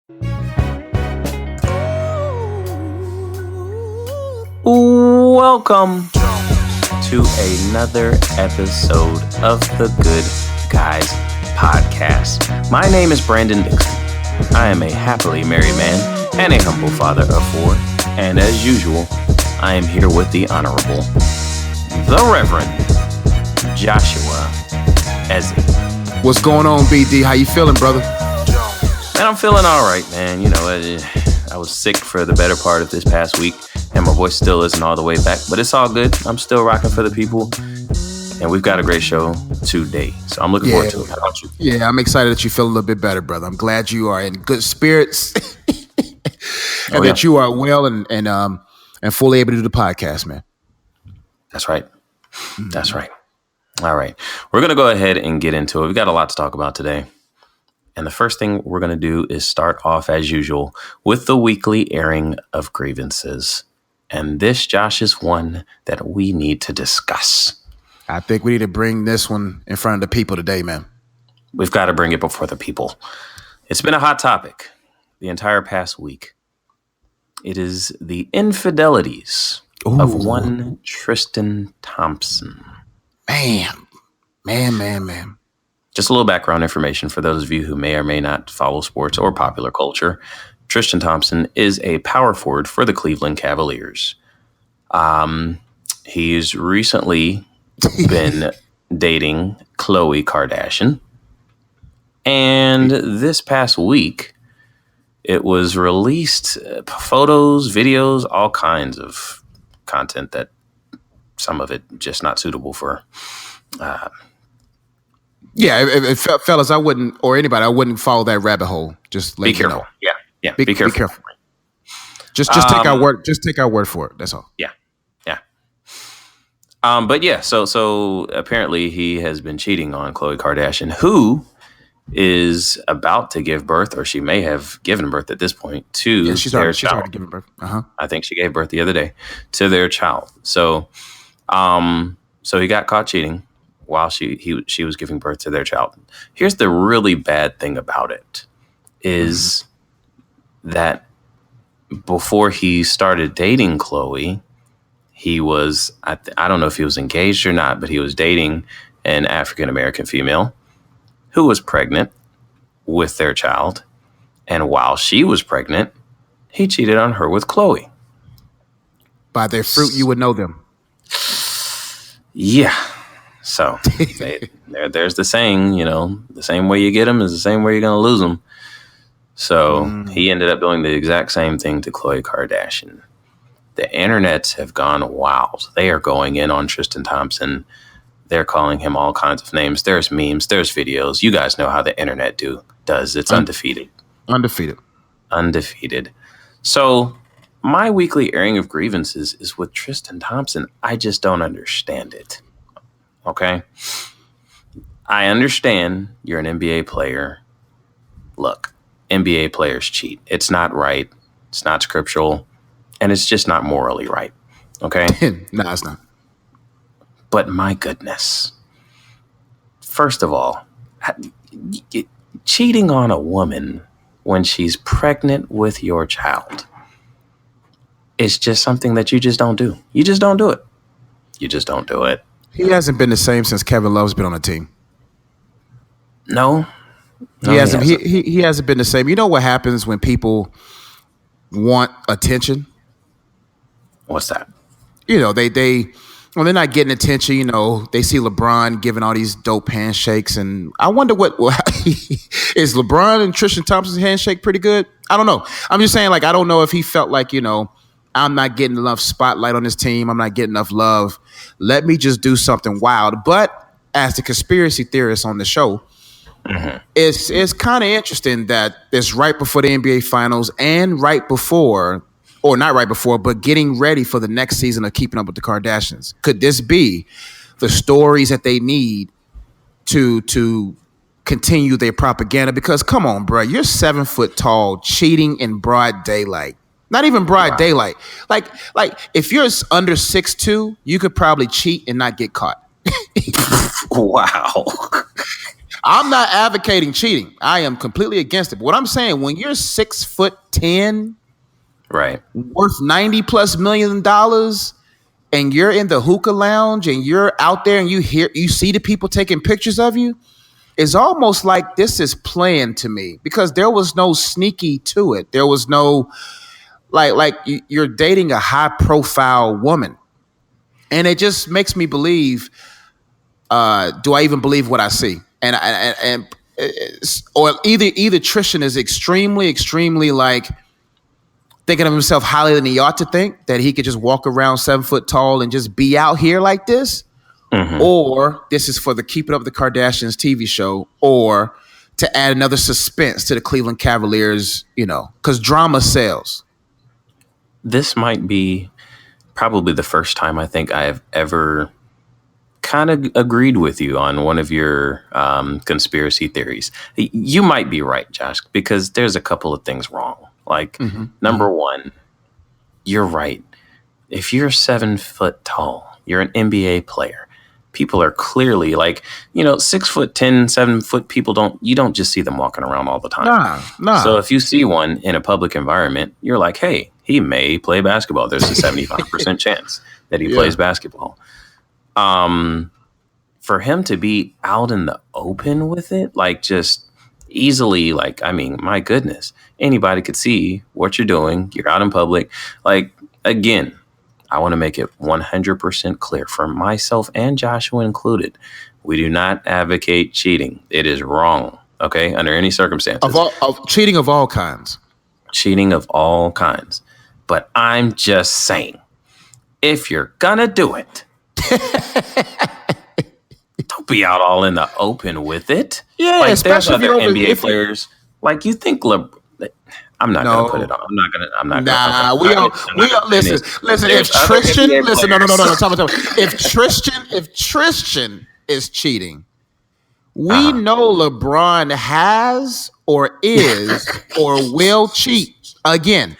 Welcome to another episode of the Good Guys Podcast. My name is Brandon Dixon. I am a happily married man and a humble father of four. And as usual, I am here with the Honorable, the Reverend Joshua Ezzy. What's going on, BD? How you feeling, brother? Man, I'm feeling all right, man. You know, I was sick for the better part of this past week, and my voice still isn't all the way back, but it's all good. I'm still rocking for the people, and we've got a great show today, so I'm looking forward to it. How about you? Yeah, I'm excited that you feel a little bit better, brother. I'm glad you are in good spirits and that you are well and fully able to do the podcast, man. That's right. That's right. All right. We're going to go ahead and get into it. We've got a lot to talk about today. And the first thing we're going to do is start off, as usual, with the weekly airing of grievances. And this, Josh, is one that we need to discuss. I think we need to bring this one in front of the people today, man. We've got to bring it before the people. It's been a hot topic the entire past week. It is the infidelities of one Tristan Thompson. Man. Just a little background information for those of you who may or may not follow sports or popular culture. Tristan Thompson is a power forward for the Cleveland Cavaliers. He's recently been dating Khloe Kardashian. And this past week, it was released photos, videos, all kinds of content that some of it just not suitable for fellas, I wouldn't, or anybody, I wouldn't follow that rabbit hole. Just let be careful. Know. Yeah. Be careful. Be careful. Just take our word. Just take our word for it. That's all. Yeah. But yeah. So apparently he has been cheating on Khloe Kardashian, who is about to give birth, or she may have given birth at this point to their child. She's already given birth. I think she gave birth the other day to their child. So he got caught cheating while she was giving birth to their child. Here's the really bad thing about it is that before he started dating Khloe, he was, I don't know if he was engaged or not, but he was dating an African-American female who was pregnant with their child. And while she was pregnant, he cheated on her with Khloe. By their fruit, you would know them. Yeah. So there's the saying, you know, the same way you get them is the same way you're going to lose them. So he ended up doing the exact same thing to Khloe Kardashian. The internets have gone wild. They are going in on Tristan Thompson. They're calling him all kinds of names. There's memes. There's videos. You guys know how the internet does. It's undefeated. Undefeated. So my weekly airing of grievances is with Tristan Thompson. I just don't understand it. Okay. I understand you're an NBA player. Look, NBA players cheat. It's not right. It's not scriptural. And it's just not morally right. Okay. No, it's not. But my goodness. First of all, cheating on a woman when she's pregnant with your child is just something that you just don't do. You just don't do it. You just don't do it. He hasn't been the same since Kevin Love's been on the team. No, he hasn't. He hasn't been the same. You know what happens when people want attention? What's that? You know, when they're not getting attention, you know, they see LeBron giving all these dope handshakes, and I wonder what is LeBron and Tristan Thompson's handshake pretty good? I don't know. I'm just saying, like, I don't know if he felt like, you know, I'm not getting enough spotlight on this team. I'm not getting enough love. Let me just do something wild. But as the conspiracy theorist on the show, it's kind of interesting that it's right before the NBA Finals and right before, or not right before, but getting ready for the next season of Keeping Up with the Kardashians. Could this be the stories that they need to continue their propaganda? Because come on, bro, you're 7 foot tall, cheating in broad daylight. Not even broad daylight. Like if you're under 6'2", you could probably cheat and not get caught. Wow. I'm not advocating cheating. I am completely against it. But what I'm saying, when you're 6'10", right, worth $90+ million, and you're in the hookah lounge and you're out there and you see the people taking pictures of you, it's almost like this is planned to me, because there was no sneaky to it. There was no like you're dating a high profile woman, and it just makes me believe. Do I even believe what I see? And or either Tristan is extremely like thinking of himself higher than he ought to think, that he could just walk around 7 foot tall and just be out here like this, or this is for the Keeping Up with the Kardashians TV show, or to add another suspense to the Cleveland Cavaliers, because drama sells. This might be probably the first time I think I have ever kind of agreed with you on one of your conspiracy theories. You might be right, Josh, because there's a couple of things wrong. Like, number one, you're right. If you're 7 foot tall, you're an NBA player. People are clearly 6'10", 7 foot people you don't just see them walking around all the time. Nah. So if you see one in a public environment, you're like, hey, he may play basketball. There's a 75% chance that he plays basketball. For him to be out in the open with it, just easily, my goodness, anybody could see what you're doing. You're out in public. Again, I want to make it 100% clear for myself and Joshua included. We do not advocate cheating. It is wrong. Okay. Under any circumstances. Cheating of all kinds. Cheating of all kinds. But I'm just saying, if you're gonna do it, don't be out all in the open with it. Yeah, especially there's other NBA players. You think I'm not gonna put it on. I'm not. Nah, we all listen. If Tristan, listen, no. If Tristan is cheating, we know LeBron has or is or will cheat again.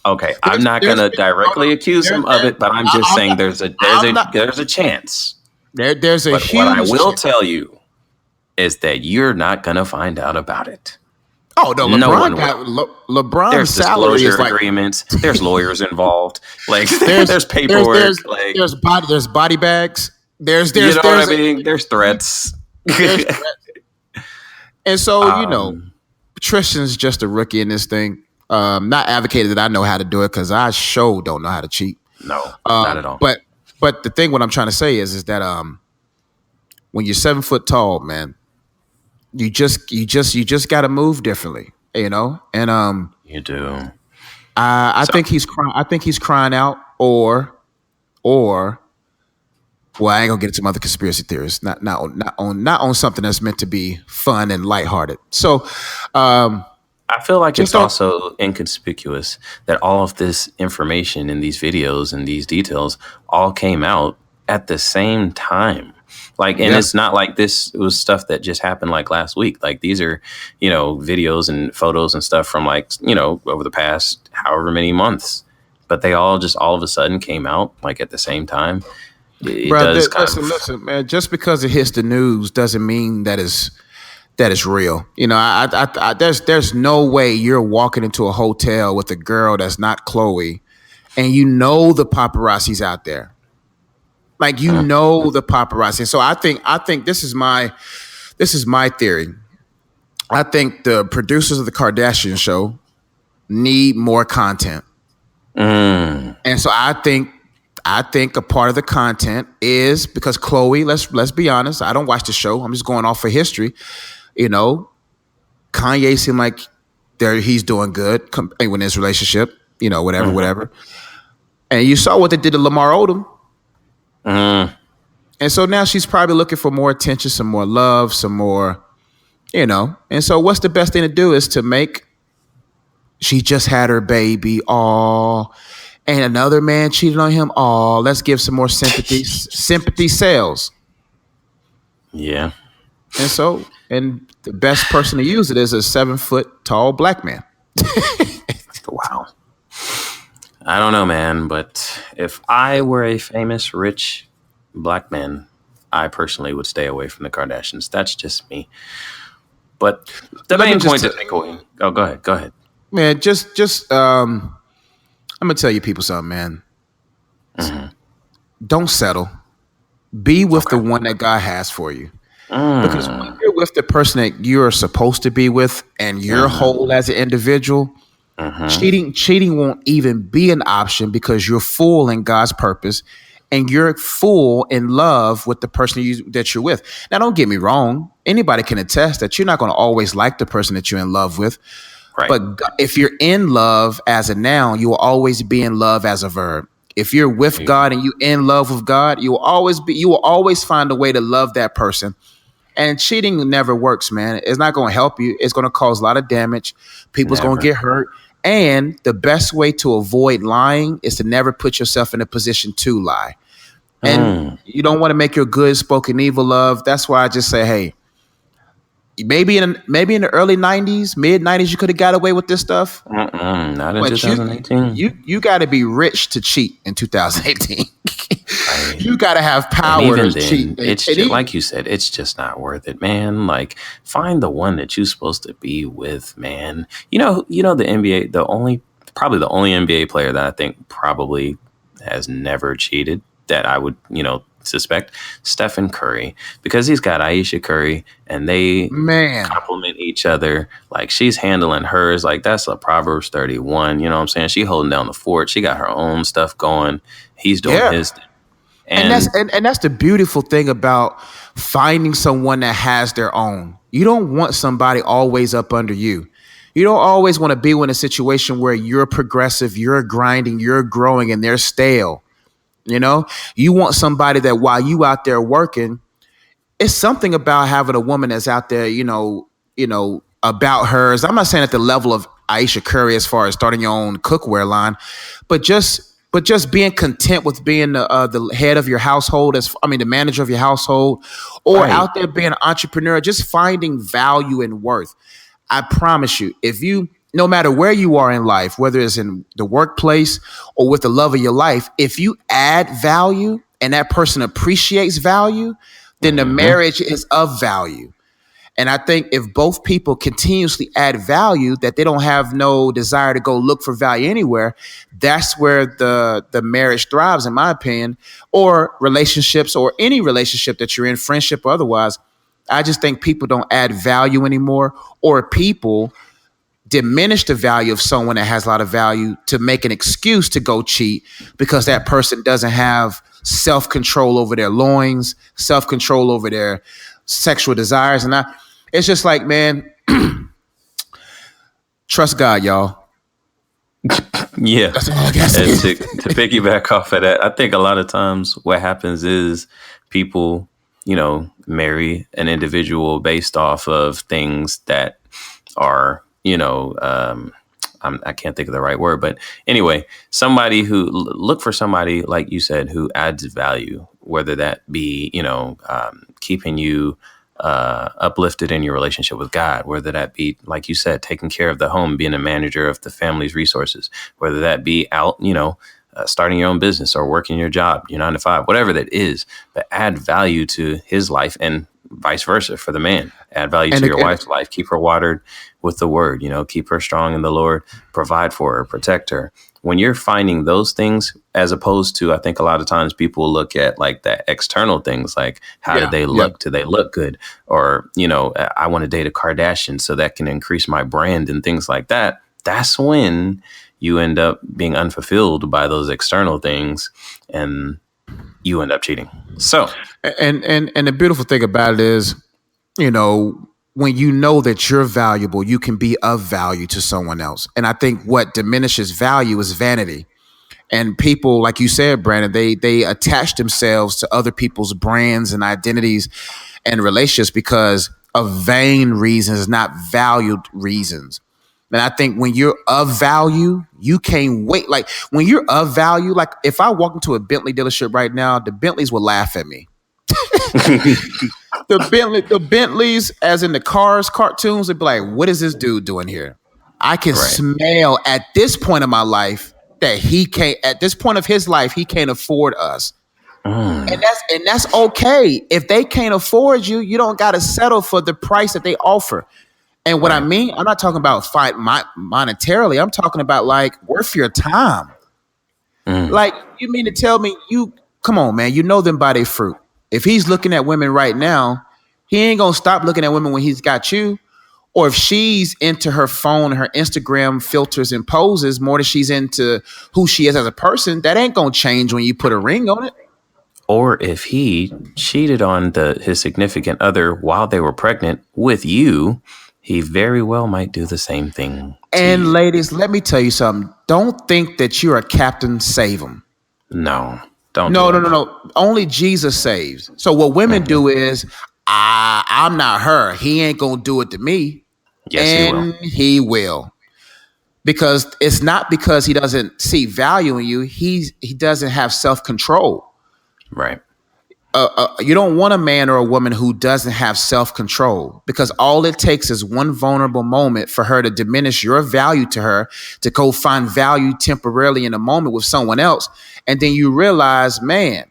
Okay, I'm not gonna directly accuse him of it, but I'm just saying there's a chance. There's a huge. What I will tell you is that you're not gonna find out about it. Oh no, LeBron's there's salary disclosure is agreements. There's lawyers involved. There's paperwork. There's body bags. There's threats. And so Tristan's just a rookie in this thing. Not advocated that I know how to do it, because I sure don't know how to cheat. No, not at all. But the thing, what I'm trying to say is that when you're 7 foot tall, man, you just got to move differently, And you do. I think he's crying. I think he's crying out, or well, I ain't gonna get into some other conspiracy theories. Not on something that's meant to be fun and lighthearted. So. I feel like it's also inconspicuous that all of this information in these videos and these details all came out at the same time. It's not like this was stuff that just happened last week. These are, videos and photos and stuff from over the past however many months. But they all just all of a sudden came out at the same time. Listen, man. Just because it hits the news doesn't mean that is real. There's no way you're walking into a hotel with a girl that's not Chloe, and the paparazzi's out there. The paparazzi. So I think this is my theory. I think the producers of the Kardashian show need more content. And so I think a part of the content is because Chloe, let's be honest, I don't watch the show. I'm just going off for history. Kanye seemed like he's doing good in his relationship, whatever. And you saw what they did to Lamar Odom. And so now she's probably looking for more attention, some more love, some more, And so what's the best thing to do is to she just had her baby. And another man cheated on him. Let's give some more sympathy. Sympathy sells. Yeah. And the best person to use it is a 7 foot tall black man. Wow. I don't know, man, but if I were a famous, rich black man, I personally would stay away from the Kardashians. That's just me. But the main point to take away. Oh, go ahead. Man, I'm gonna tell you people something, man. Mm-hmm. Don't settle. Be with the one that God has for you. Because when you're with the person that you're supposed to be with and you're whole as an individual, cheating won't even be an option because you're full in God's purpose and you're full in love with the person that you're with. Now, don't get me wrong. Anybody can attest that you're not going to always like the person that you're in love with. Right. But if you're in love as a noun, you will always be in love as a verb. If you're with God and you in love with God, you will always find a way to love that person. And cheating never works, man. It's not going to help you. It's going to cause a lot of damage. People's going to get hurt. And the best way to avoid lying is to never put yourself in a position to lie. And you don't want to make your good spoken evil of. That's why I just say, hey, maybe in the early 90s, mid 90s, you could have got away with this stuff. Not in 2018. You got to be rich to cheat in 2018. Right. You got to have power to cheat. It's just, like you said, it's just not worth it, man. Like, find the one that you're supposed to be with, man. You know the NBA, probably the only NBA player that I think probably has never cheated that I would, suspect, Stephen Curry, because he's got Aisha Curry and they complement each other. Like, she's handling hers. Like, that's a Proverbs 31. You know what I'm saying? She holding down the fort. She got her own stuff going. He's doing his thing. And that's the beautiful thing about finding someone that has their own. You don't want somebody always up under you. You don't always want to be in a situation where you're progressive, you're grinding, you're growing, and they're stale. You want somebody that while you out there working, it's something about having a woman that's out there, about hers. I'm not saying at the level of Aisha Curry as far as starting your own cookware line, but just being content with being the head of your household, the manager of your household, or out there being an entrepreneur, just finding value and worth. I promise you, no matter where you are in life, whether it's in the workplace or with the love of your life, if you add value and that person appreciates value, then the marriage is of value. And I think if both people continuously add value, that they don't have no desire to go look for value anywhere, that's where the marriage thrives, in my opinion, or relationships or any relationship that you're in, friendship or otherwise. I just think people don't add value anymore, or people diminish the value of someone that has a lot of value to make an excuse to go cheat because that person doesn't have self-control over their loins, self-control over their sexual desires. And it's just like, man, trust God, y'all. Yeah. That's all I got to say. To piggyback off of that, I think a lot of times what happens is people, marry an individual based off of things that are, I can't think of the right word, but anyway, somebody who look for somebody, like you said, who adds value, whether that be, keeping you uplifted in your relationship with God, whether that be, like you said, taking care of the home, being a manager of the family's resources, whether that be out, starting your own business or working your job, your 9 to 5, whatever that is, but add value to his life and vice versa for the man. Add value to your wife's life. Keep her watered with the word, keep her strong in the Lord, provide for her, protect her. When you're finding those things, as opposed to, I think a lot of times people look at like the external things, like how do they look? Do they look good? Or, I want to date a Kardashian so that can increase my brand and things like that. That's when you end up being unfulfilled by those external things and you end up cheating. So, and the beautiful thing about it is, when you know that you're valuable, you can be of value to someone else. And I think what diminishes value is vanity. And people, like you said, Brandon, they attach themselves to other people's brands and identities and relationships because of vain reasons, not valued reasons. And I think when you're of value, you can't wait. Like when you're of value, like if I walk into a Bentley dealership right now, the Bentleys will laugh at me. The Bentleys, as in the Cars cartoons, they'd be like, what is this dude doing here? I can smell at this point of my life that he can't, at this point of his life, he can't afford us. And that's okay. If they can't afford you, you don't got to settle for the price that they offer. And what I mean, I'm not talking about fight monetarily. I'm talking about like worth your time. Like, you mean to tell me come on, man, you know them by their fruit. If he's looking at women right now, he ain't gonna stop looking at women when he's got you. Or if she's into her phone, her Instagram filters and poses more than she's into who she is as a person, that ain't gonna change when you put a ring on it. Or if he cheated on his significant other while they were pregnant with you, he very well might do the same thing. And ladies, let me tell you something. Don't think that you're a Captain Save 'em. No, don't. No. Only Jesus saves. So what women do is, I'm not her. He ain't gonna do it to me. Yes, he will. Because it's not because he doesn't see value in you. He doesn't have self-control. Right. You don't want a man or a woman who doesn't have self-control, because all it takes is one vulnerable moment for her to diminish your value to her, to go find value temporarily in a moment with someone else. And then you realize, man,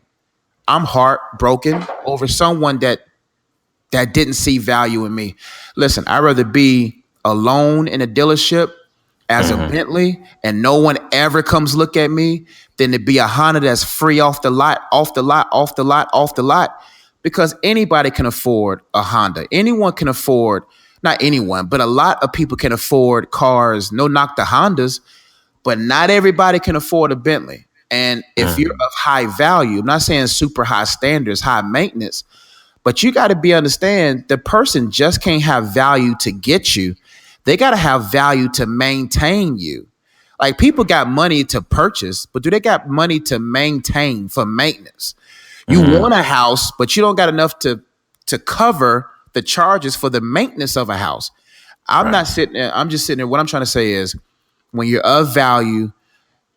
I'm heartbroken over someone that didn't see value in me. Listen, I'd rather be alone in a dealership as a Bentley and no one ever comes look at me than to be a Honda that's free off the lot, because anybody can afford a Honda. Anyone can afford, not anyone, but a lot of people can afford cars. No knock to Hondas, but not everybody can afford a Bentley. And if you're of high value, I'm not saying super high standards, high maintenance, but you got to understand the person just can't have value to get you. They got to have value to maintain you. Like, people got money to purchase, but do they got money to maintain for maintenance? You want a house, but you don't got enough to cover the charges for the maintenance of a house. I'm not sitting there. I'm just sitting there. What I'm trying to say is, when you're of value,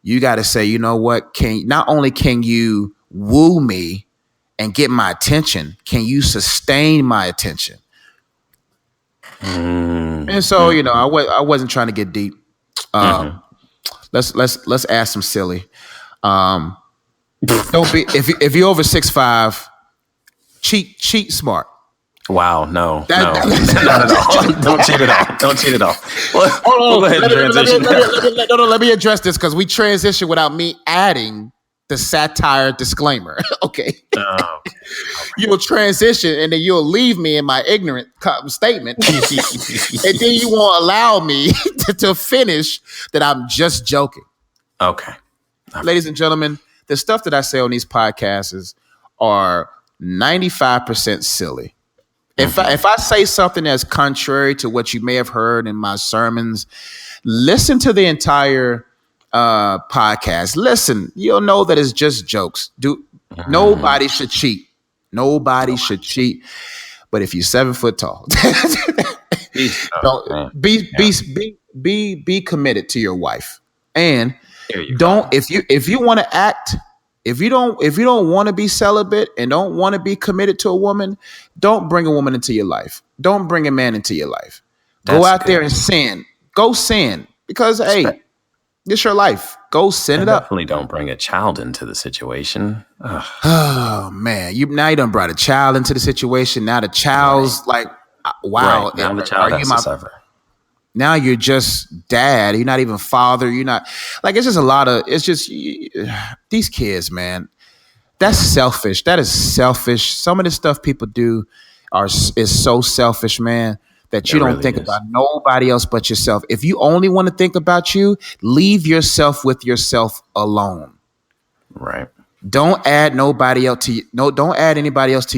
you got to say, you know what? Not only can you woo me and get my attention, can you sustain my attention? And so, I wasn't trying to get deep. Let's ask some silly. Don't be if you're over 6'5", cheat smart. Wow, no. Not at all. Don't cheat at all. Don't cheat at all. Well, go ahead and transition. Let me address this, because we transition without me adding the satire disclaimer. Okay. Okay. You'll transition and then you'll leave me in my ignorant statement. And then you won't allow me to finish that I'm just joking. Okay. Ladies and gentlemen, the stuff that I say on these podcasts are 95% silly. If I say something that's contrary to what you may have heard in my sermons, listen to the entire podcast. Listen, you'll know that it's just jokes. Nobody should cheat. Nobody should cheat. But if you're 7 foot tall, be committed to your wife. And if you want to act, if you don't want to be celibate and don't want to be committed to a woman, don't bring a woman into your life. Don't bring a man into your life. Go out there and sin. Go sin, because hey, it's your life. Go sin it up. Definitely don't bring a child into the situation. Ugh. Oh man, you done brought a child into the situation. Now the child's like, wow. Right. Now the child has to suffer. Now you're just dad. You're not even father. You're not, like, it's just a lot of, it's just these kids, man. That's selfish. That is selfish. Some of the stuff people do is so selfish, man, that you don't think about nobody else but yourself. If you only want to think about you, leave yourself with yourself alone. Right. Don't add anybody else to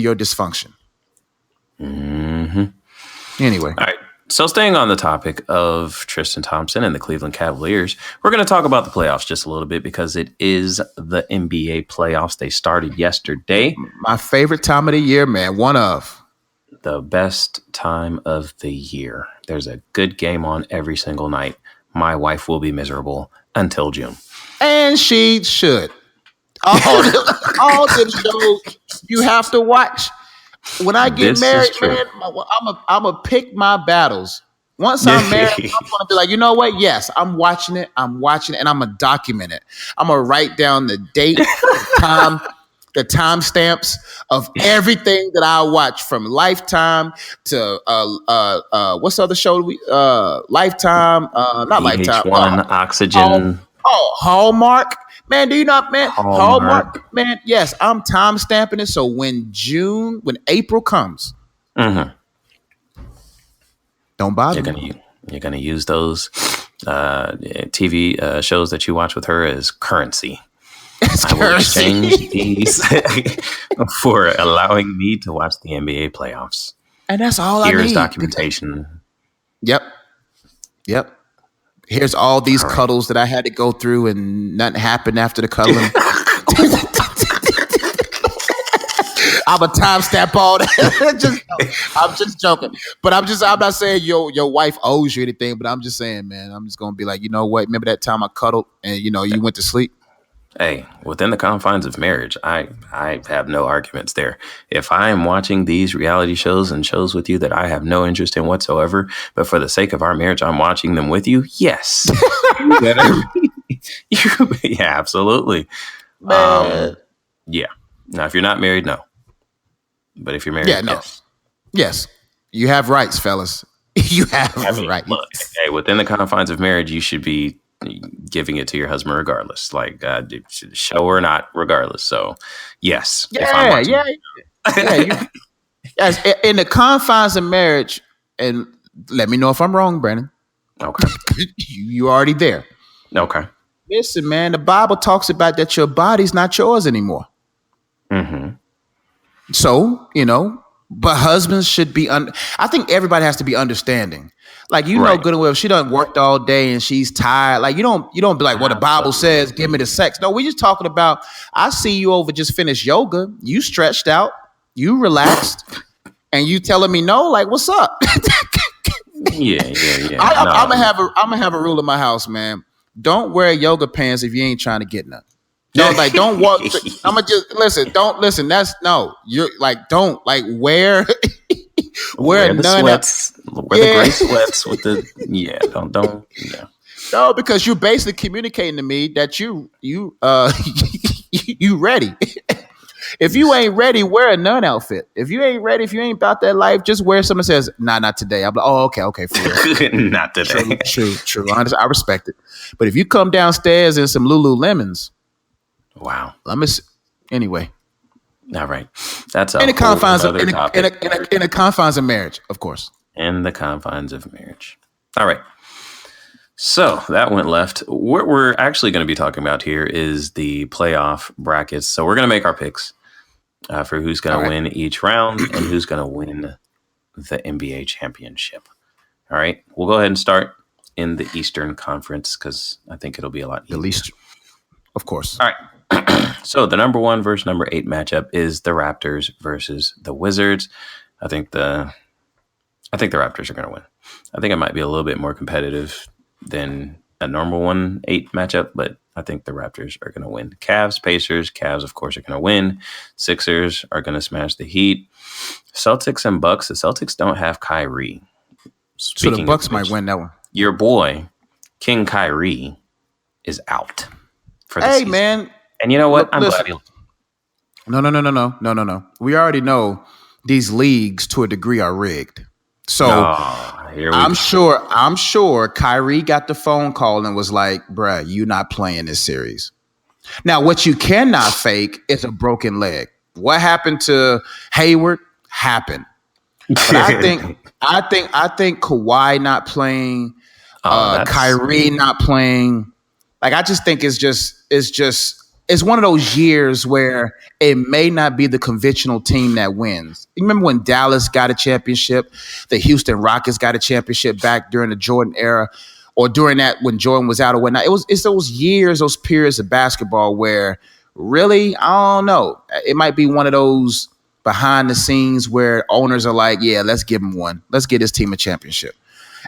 your dysfunction. Anyway. All right. So staying on the topic of Tristan Thompson and the Cleveland Cavaliers, we're going to talk about the playoffs just a little bit, because it is the NBA playoffs. They started yesterday. My favorite time of the year, man. One of the best time of the year. There's a good game on every single night. My wife will be miserable until June. And she should. All the shows you have to watch. When I get married, man, I'm a pick my battles. Once I'm married, I'm gonna be like, you know what? Yes, I'm watching it, and I'm gonna document it. I'm gonna write down the date, the time the timestamps of everything that I watch, from Lifetime to what's the other show? Lifetime, not Lifetime. VH1, Oxygen. Hallmark. Man, do you not, man? Hallmark. Man. Yes, I'm time stamping it. So when April comes, don't bother me. You're gonna use those TV shows that you watch with her as currency. I will exchange these for allowing me to watch the NBA playoffs. And that's all I need. Here's documentation. Yep. Here's all these cuddles that I had to go through, and nothing happened after the cuddling. I'm a timestamp all that. I'm just joking, but I'm not saying your wife owes you anything, but I'm just saying, man, I'm just gonna be like, you know what? Remember that time I cuddled and you went to sleep? Hey, within the confines of marriage, I have no arguments there. If I am watching these reality shows and shows with you that I have no interest in whatsoever, but for the sake of our marriage, I'm watching them with you, yes. Yeah, absolutely. Yeah. Now, if you're not married, no. But if you're married, yes. Yes. You have rights, fellas. You have rights. Look, hey, within the confines of marriage, you should be giving it to your husband regardless, like show or not, regardless. So, yes. Yeah. Yes, in the confines of marriage, and let me know if I'm wrong, Brandon. Okay. You already there. Okay. Listen, man, the Bible talks about that your body's not yours anymore. Mm-hmm. So, but husbands should be, I think everybody has to be understanding. Like, know good and well, if she done worked all day and she's tired, like you don't be like, well, the Bible says, give me the sex. No, we're just talking about, I see you over just finished yoga. You stretched out, you relaxed, and you telling me no, like, what's up? Yeah. I'm gonna have a rule in my house, man. Don't wear yoga pants if you ain't trying to get none. Don't walk. I'm gonna just listen. Don't listen. You're like, don't like wear the none. Sweats. Wear the gray sweats with the Don't. Yeah. No, because you're basically communicating to me that you ready. If you ain't ready, wear a nun outfit. If you ain't ready, if you ain't about that life, just wear something that says, nah, not today. I'm like, oh, okay, for real. Not today. True. I respect it. But if you come downstairs in some Lululemons, wow. Anyway. All right. That's in the confines of marriage, of course. In the confines of marriage. All right. So that went left. What we're actually going to be talking about here is the playoff brackets. So we're going to make our picks for who's going to win each round and who's going to win the NBA championship. All right. We'll go ahead and start in the Eastern Conference because I think it'll be a lot easier. The least, of course. All right. So the number 1 versus number 8 matchup is the Raptors versus the Wizards. I think the Raptors are going to win. I think it might be a little bit more competitive than a normal 1-8 matchup, but I think the Raptors are going to win. Cavs, Pacers. Cavs, of course, are going to win. Sixers are going to smash the Heat. Celtics and Bucks. The Celtics don't have Kyrie. So the Bucks might win that one. Your boy, King Kyrie, is out for the season. Man. And you know what? I'm glad he... No. We already know these leagues to a degree are rigged. So I'm sure Kyrie got the phone call and was like, bruh, you not playing this series. Now, what you cannot fake is a broken leg. What happened to Hayward happened. But I think Kawhi not playing, Kyrie not playing. Like, I just think it's one of those years where it may not be the conventional team that wins. You remember when Dallas got a championship, the Houston Rockets got a championship back during the Jordan era, or during that when Jordan was out or whatnot. It's those years, those periods of basketball where really, I don't know. It might be one of those behind the scenes where owners are like, yeah, let's give him one. Let's get this team a championship.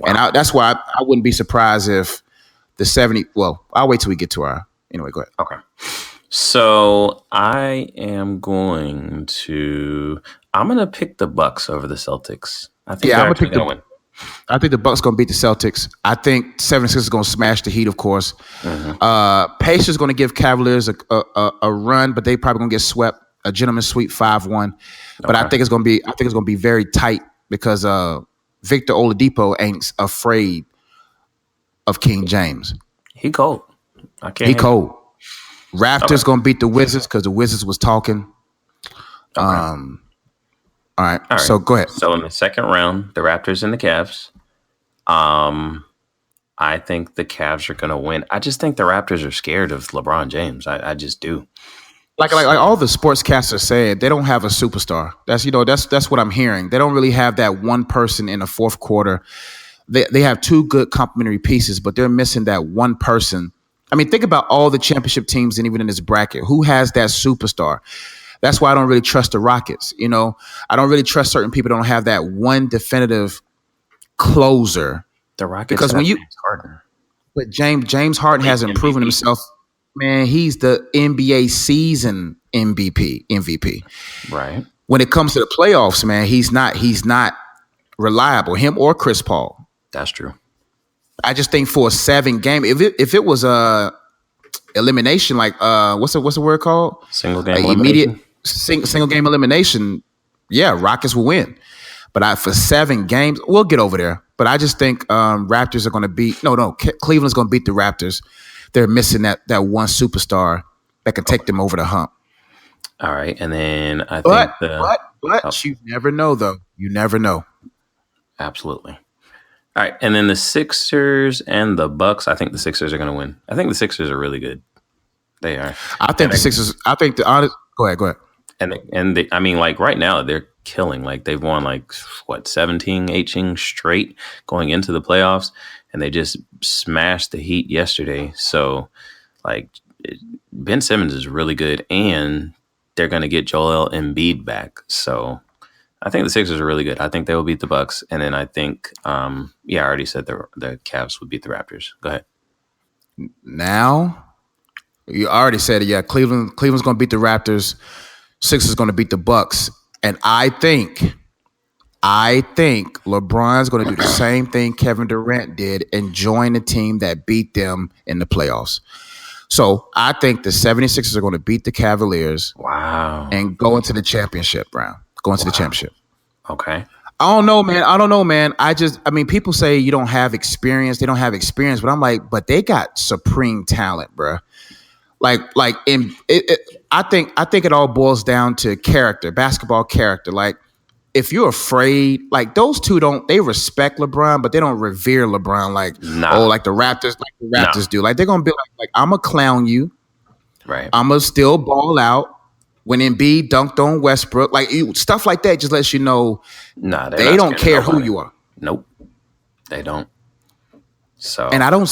Wow. And that's why I wouldn't be surprised if the 70, well, I'll wait till we get to our, anyway, go ahead. Okay. So I'm going to pick the Bucks over the Celtics. I think they're actually going to win. I think the Bucks going to beat the Celtics. I think 76ers is going to smash the Heat, of course. Mm-hmm. Pacers going to give Cavaliers a run, but they probably going to get swept. a gentleman's sweep 5-1. But I think it's gonna be very tight because Victor Oladipo ain't afraid of King James. He cold. He cold. Raptors gonna beat the Wizards because the Wizards was talking. All right. So go ahead. So in the second round, the Raptors and the Cavs. I think the Cavs are gonna win. I just think the Raptors are scared of LeBron James. I just do. Like all the sportscasters said, they don't have a superstar. That's what I'm hearing. They don't really have that one person in the fourth quarter. They have two good complementary pieces, but they're missing that one person. I mean, think about all the championship teams and even in this bracket. Who has that superstar? That's why I don't really trust the Rockets. I don't really trust certain people that don't have that one definitive closer. The Rockets because when James Harden. But James Harden hasn't proven himself. Man, he's the NBA season MVP. Right. When it comes to the playoffs, man, he's not reliable. Him or Chris Paul. That's true. I just think for a 7-game, if it was a elimination, like what's the word called? Single game immediate single game elimination. Yeah, Rockets will win. But for 7 games, we'll get over there. But I just think Raptors are going to beat. Cleveland's going to beat the Raptors. They're missing that one superstar that can take them over the hump. All right, and then I think but you never know, though. You never know. Absolutely. All right, and then the Sixers and the Bucks. I think the Sixers are going to win. I think the Sixers are really good. They are. I think the Sixers. I think the honest. Go ahead. And I mean, like right now they're killing. Like they've won 18 straight going into the playoffs, and they just smashed the Heat yesterday. So, Ben Simmons is really good, and they're going to get Joel Embiid back. So, I think the Sixers are really good. I think they will beat the Bucks, and then I think, I already said the Cavs would beat the Raptors. Go ahead. Now, you already said it. Yeah, Cleveland's going to beat the Raptors. Sixers going to beat the Bucks, and I think LeBron's going to do the same thing Kevin Durant did and join the team that beat them in the playoffs. So I think the 76ers are going to beat the Cavaliers. Wow. And go into the championship round. The championship. Okay. I don't know, man. People say you don't have experience. They don't have experience, but I'm like, but they got supreme talent, bro. I think it all boils down to character, basketball character. Like, if you're afraid, like those two they respect LeBron, but they don't revere LeBron like the Raptors do. Like they're gonna be like I'm gonna clown you, right? I'm gonna still ball out. When Embiid dunked on Westbrook, stuff like that, just lets you know they don't care who you are. Nope, they don't. So, and I don't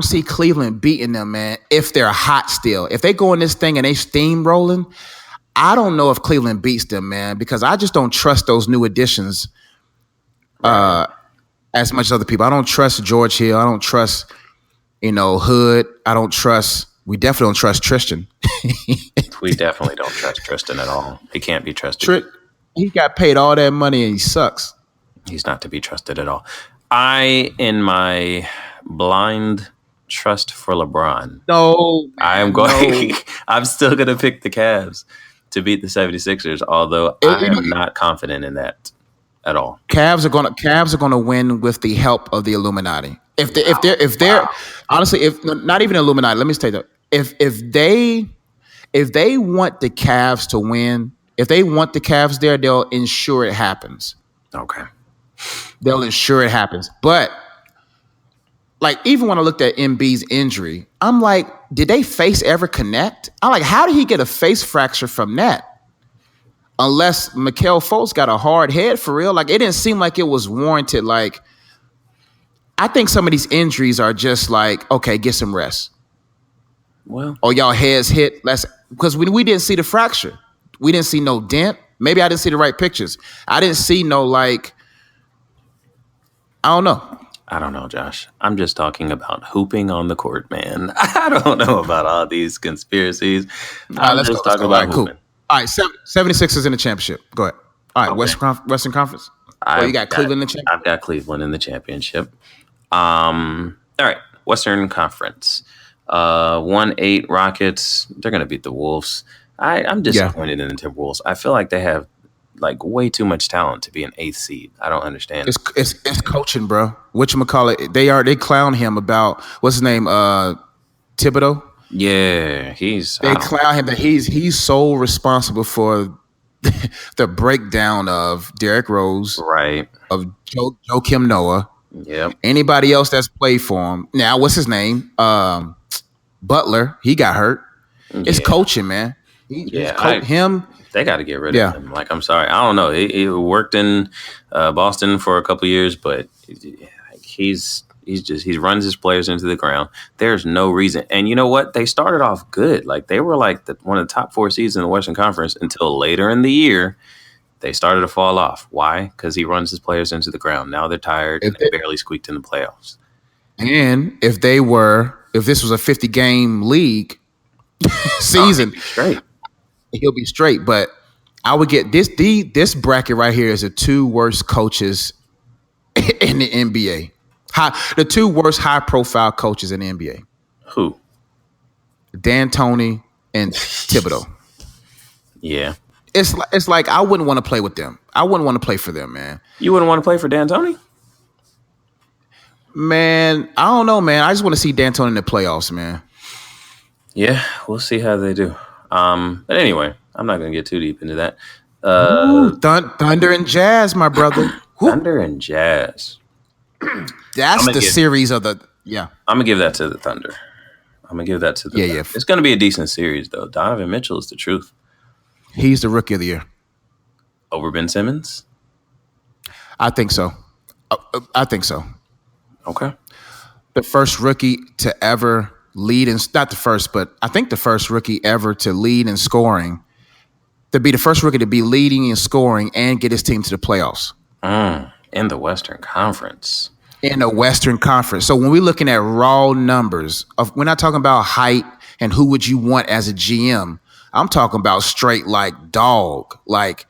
see Cleveland beating them, man. If they're hot still, if they go in this thing and they steamrolling, I don't know if Cleveland beats them, man, because I just don't trust those new additions as much as other people. I don't trust George Hill. I don't trust, Hood. We definitely don't trust Tristan. We definitely don't trust Tristan at all. He can't be trusted. He got paid all that money and he sucks. He's not to be trusted at all. In my blind trust for LeBron, I'm still going to pick the Cavs to beat the 76ers, although I am not confident in that at all. Cavs are going to win with the help of the Illuminati. If they're honestly, if not even Illuminati, let me say that if they want the Cavs to win, if they want the Cavs there, they'll ensure it happens. Okay. They'll ensure it happens. But even when I looked at Embiid's injury, I'm like, did they face ever connect? I'm like, how did he get a face fracture from that? Unless Mikal Fultz got a hard head for real. It didn't seem like it was warranted. I think some of these injuries are just okay, get some rest. Well, y'all heads hit less because we didn't see the fracture. We didn't see no dent. Maybe I didn't see the right pictures. I didn't see no I don't know. I don't know, Josh. I'm just talking about hooping on the court, man. I don't know about all these conspiracies. Let's talk about hooping. Cool. All right, 76ers in the championship. Go ahead. All right, okay. Western Conference. You got Cleveland in the championship? I've got Cleveland in the championship. All right, Western Conference. 1-8 Rockets. They're going to beat the Wolves. I'm disappointed in the Timberwolves. I feel like they have like way too much talent to be an 8th seed. I don't understand. It's coaching, bro. Whatchamacallit, they clown him about what's his name, Thibodeau. Yeah, they clown him that he's so responsible for the breakdown of Derrick Rose, right? Of Joakim Noah. Yep. Anybody else that's played for him. Now, what's his name? Butler. He got hurt. Yeah. It's coaching, man. Him. They got to get rid of him. Like, I'm sorry, I don't know. He worked in Boston for a couple years, but he runs his players into the ground. There's no reason. And you know what? They started off good. Like, they were like one of the top 4 seeds in the Western Conference until later in the year. They started to fall off. Why? Because he runs his players into the ground. Now they're tired and they barely squeaked in the playoffs. And if this was a 50-game league season, he'll be straight. But I would get this bracket right here is the 2 worst coaches in the NBA. The 2 worst high-profile coaches in the NBA. Who? D'Antoni and Thibodeau. Yeah. It's like I wouldn't want to play with them. I wouldn't want to play for them, man. You wouldn't want to play for D'Antoni? Man, I don't know, man. I just want to see D'Antoni in the playoffs, man. Yeah, we'll see how they do. But anyway, I'm not going to get too deep into that. Thunder and Jazz, my brother. Thunder and Jazz. That's the series of the I'm gonna give that to the Thunder. Thunder. It's gonna be a decent series though. Donovan Mitchell is the truth. He's the rookie of the year. Over Ben Simmons? I think so. Okay. The first rookie to ever lead not the first, but I think the first rookie ever to lead in scoring. To be the first rookie to be leading in scoring and get his team to the playoffs. In the Western Conference. So when we're looking at raw numbers, we're not talking about height and who would you want as a GM. I'm talking about straight like dog, like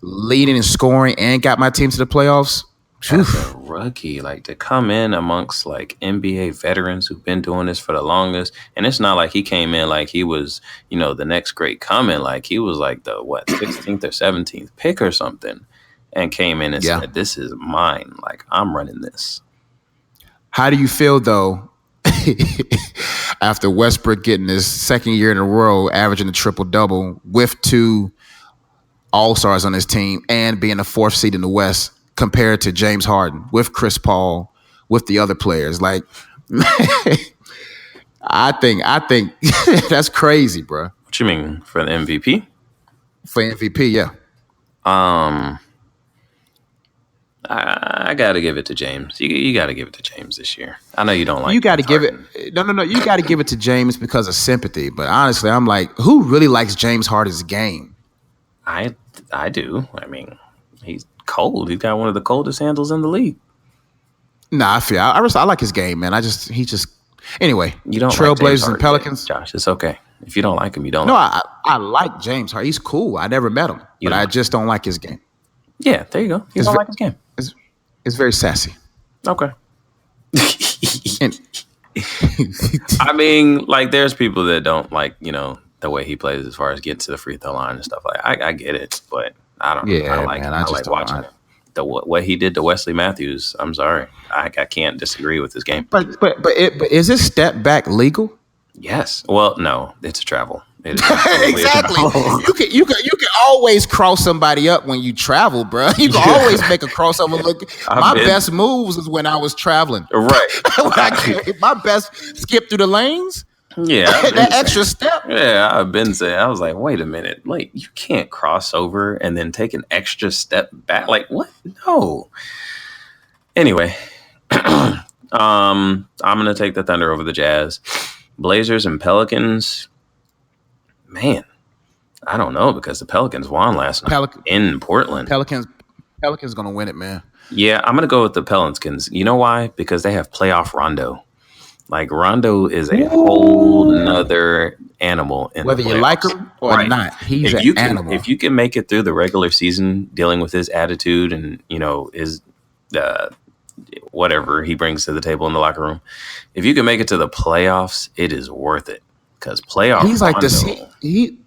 leading and scoring and got my team to the playoffs. As a rookie, like to come in amongst like NBA veterans who've been doing this for the longest, and it's not like he came in like he was, the next great coming. Like he was like the 16th or 17th pick or something. And came in and said, "This is mine. Like I'm running this." How do you feel though, after Westbrook getting his second year in a row, averaging a triple-double with 2 All-Stars on his team and being the 4th seed in the West, compared to James Harden with Chris Paul, with the other players? Like, I think that's crazy, bro. What you mean for the MVP? For MVP, yeah. I got to give it to James. You got to give it to James this year. I know you don't like. You got to give it. No. You got to give it to James because of sympathy. But honestly, I'm like, who really likes James Harden's game? I do. I mean, he's cold. He's got one of the coldest handles in the league. Nah, I like his game, man. Anyway. You don't Trailblazers like and Pelicans, Josh. It's okay if you don't like him. You don't. No, I like James Harden. He's cool. I never met him, but I just don't like his game. Yeah, there you go. You don't like his game. It's very sassy. Okay. I mean, like, there's people that don't like, the way he plays as far as getting to the free throw line and stuff. Like, I get it, but I don't. Yeah, I like. Man, I like watching it. What he did to Wesley Matthews. I'm sorry, I can't disagree with his game. But is this step back legal? Yes. Well, no, it's a travel. Exactly. You can always cross somebody up when you travel, bro. You can always make a crossover look. My best moves is when I was traveling. Right. My best skip through the lanes. Yeah. That extra step. Yeah, I've been saying. I was like, wait a minute. Like, you can't cross over and then take an extra step back. Like, what? No. Anyway, I'm going to take the Thunder over the Jazz. Blazers and Pelicans. Man, I don't know because the Pelicans won last night in Portland. Pelicans going to win it, man. Yeah, I'm going to go with the Pelicans. You know why? Because they have playoff Rondo. Like, Rondo is a whole nother animal. Whether you like him or not, he's an animal. If you can make it through the regular season dealing with his attitude and, his whatever he brings to the table in the locker room, if you can make it to the playoffs, it is worth it. because playoff He's like Rondo,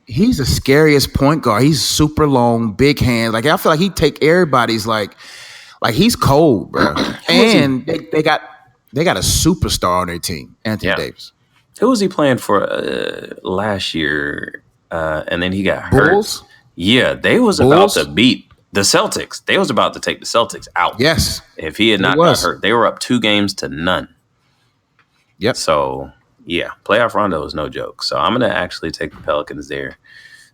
he's the scariest point guard. He's super long, big hands. Like I feel like he take everybody's like he's cold, bro. And they got a superstar on their team, Anthony Davis. Who was he playing for last year? And then he got hurt. Bulls? Yeah, they was about to beat the Celtics. They was about to take the Celtics out. Yes. If he had not got hurt, they were up 2-0. Yep. So, yeah, playoff Rondo is no joke. So I'm going to actually take the Pelicans there.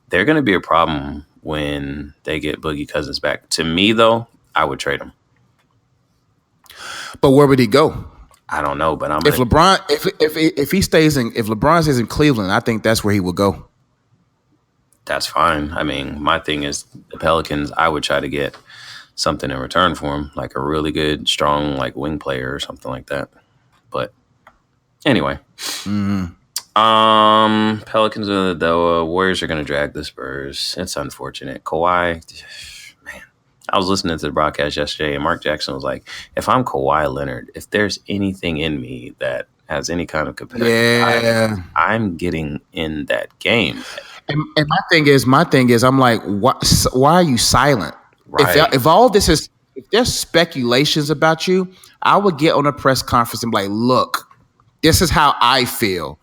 They're going to be a problem when they get Boogie Cousins back. To me, though, I would trade him. But where would he go? I don't know, but if LeBron stays in Cleveland, I think that's where he would go. That's fine. I mean, my thing is the Pelicans, I would try to get something in return for him, like a really good, strong, like wing player or something like that. But anyway, Pelicans are the Warriors are going to drag the Spurs. It's unfortunate. Kawhi, man, I was listening to the broadcast yesterday, and Mark Jackson was like, if I'm Kawhi Leonard, if there's anything in me that has any kind of competitive, I'm getting in that game. And my thing is, I'm like, why are you silent? Right. If all this is, if there's speculations about you, I would get on a press conference and be like, look, this is how I feel,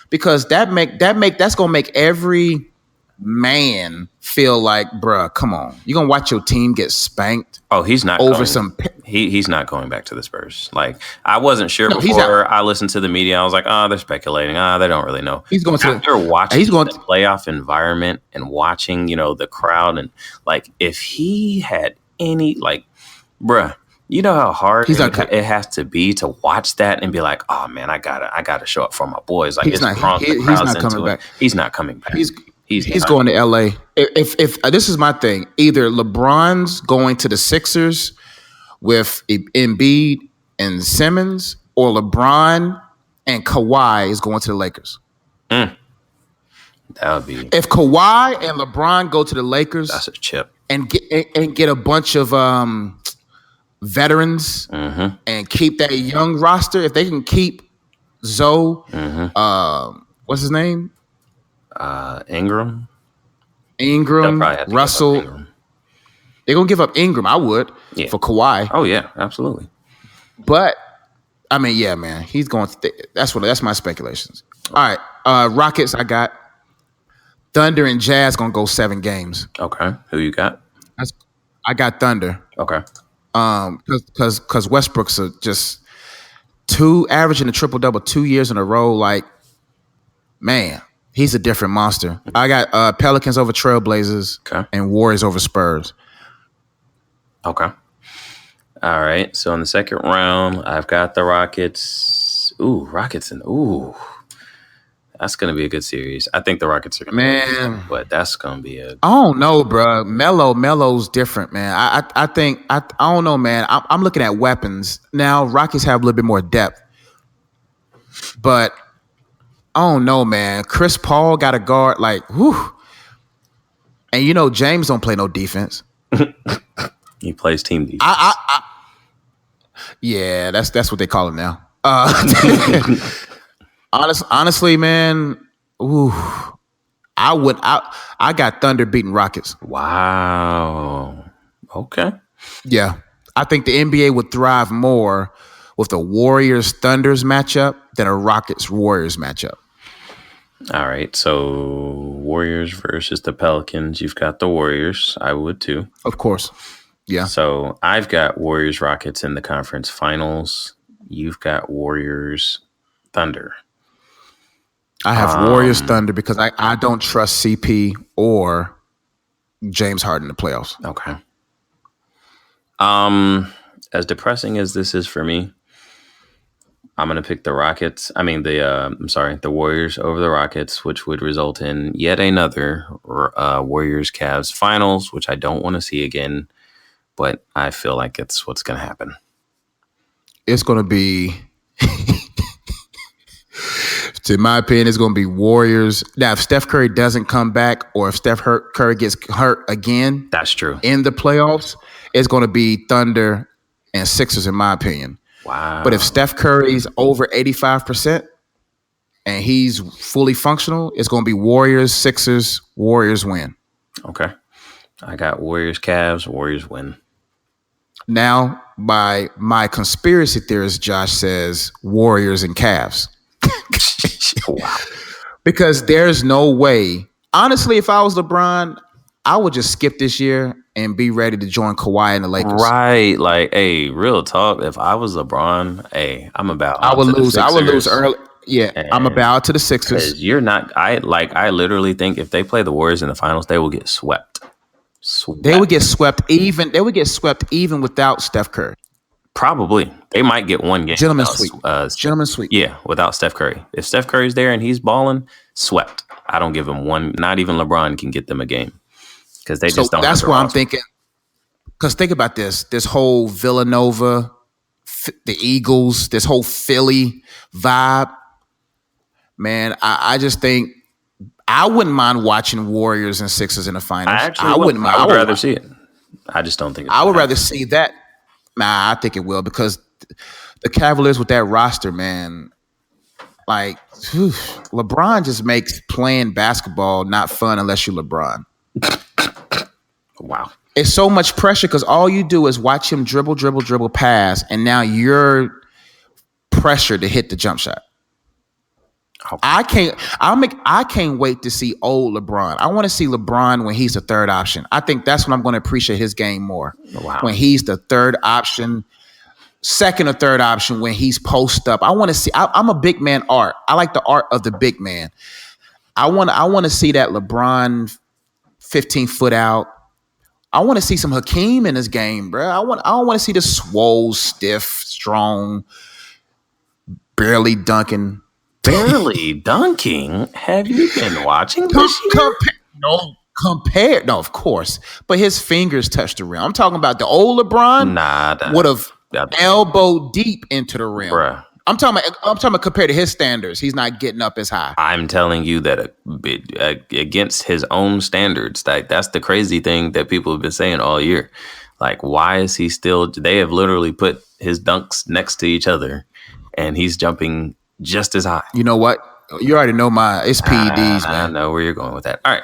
because that's gonna make every man feel like, bruh, come on, you gonna watch your team get spanked? Oh, he's not over he's not going back to the Spurs. Like, I wasn't sure before I listened to the media. I was like, they're speculating. They don't really know. He's going after watching the playoff environment and watching, the crowd, and like, if he had any, like, bruh, you know how hard it has to be to watch that and be like, oh man, I gotta show up for my boys. Like, he's not coming back. He's not coming back. He's going to LA. If this is my thing, either LeBron's going to the Sixers with Embiid and Simmons, or LeBron and Kawhi is going to the Lakers. That would be. If Kawhi and LeBron go to the Lakers, that's a chip, and get a bunch of veterans and keep that young roster. If they can keep Zoe, what's his name? Ingram, Russell. They're gonna give up Ingram. I would for Kawhi. Oh yeah, absolutely. But I mean, yeah, man, he's going. That's my speculations. All right, Rockets. I got Thunder and Jazz gonna go 7 games. Okay, who you got? I got Thunder. Okay. Because Westbrook's just averaging a triple-double 2 years in a row. Like, man, he's a different monster. I got Pelicans over Trailblazers and Warriors over Spurs. Okay. All right. So in the second round, I've got the Rockets. Ooh, Rockets that's going to be a good series. I think the Rockets are going to win, but that's going to be I don't know, bro. Melo's different, man. I think I don't know, man. I'm looking at weapons now. Rockets have a little bit more depth, but I don't know, man. Chris Paul got a guard like, whew. And James don't play no defense. He plays team defense. Yeah, that's what they call it now. Honestly, man, I got Thunder beating Rockets. Wow. Okay. Yeah. I think the NBA would thrive more with the Warriors-Thunders matchup than a Rockets-Warriors matchup. All right. So Warriors versus the Pelicans. You've got the Warriors. I would too. Of course. Yeah. So I've got Warriors-Rockets in the conference finals. You've got Warriors-Thunder. I have Warriors Thunder because I don't trust CP or James Harden in the playoffs. Okay. As depressing as this is for me, I'm going to pick the Rockets. The Warriors over the Rockets, which would result in yet another Warriors-Cavs finals, which I don't want to see again, but I feel like it's what's going to happen. It's going to be... In my opinion, it's going to be Warriors. Now, if Steph Curry doesn't come back, or if Steph Curry gets hurt again, that's true. In the playoffs, it's going to be Thunder and Sixers, in my opinion. Wow. But if Steph Curry's over 85%, and he's fully functional, it's going to be Warriors, Sixers, Warriors win. Okay. I got Warriors, Cavs, Warriors win. Now, by my conspiracy theorist, Josh says Warriors and Cavs. Wow. Because there's no way. Honestly, if I was LeBron, I would just skip this year and be ready to join Kawhi and the Lakers. Right. Like, hey, real talk. If I was LeBron, hey, I'm about I would lose early. Yeah, I'm about to the Sixers. You're not. I literally think if they play the Warriors in the finals, they will get swept. They would get swept even. They would get swept even without Steph Curry. Probably. They might get one game. Gentlemen's sweep. Gentlemen's sweep. Yeah, without Steph Curry. If Steph Curry's there and he's balling, swept. I don't give him one. Not even LeBron can get them a game because they just don't. That's why I'm thinking. Because think about this. This whole Villanova, the Eagles, this whole Philly vibe. Man, I just think I wouldn't mind watching Warriors and Sixers in the finals. I wouldn't mind. I would rather see it. I just don't think I would rather see that. Nah, I think it will because the Cavaliers with that roster, man, like LeBron just makes playing basketball not fun unless you're LeBron. Wow. It's so much pressure because all you do is watch him dribble, pass, and now you're pressured to hit the jump shot. I can't wait to see old LeBron. I want to see LeBron when he's the third option. I think that's when I'm going to appreciate his game more. Wow. When he's the third option, second or third option, when he's post up. I want to see. I'm a big man art. I like the art of the big man. I want to see that LeBron 15 foot out. I want to see some Hakeem in his game, bro. I don't want to see the swole, stiff, strong, barely dunking. Barely dunking? Have you been watching this year? No, of course. But his fingers touched the rim. I'm talking about the old LeBron would have elbow deep into the rim. Bruh. I'm talking about compared to his standards. He's not getting up as high. I'm telling you that against his own standards, that's the crazy thing that people have been saying all year. Like, why is he still? They have literally put his dunks next to each other, and he's jumping just as high. You know what? You already know it's PEDs, man. I know where you're going with that. All right.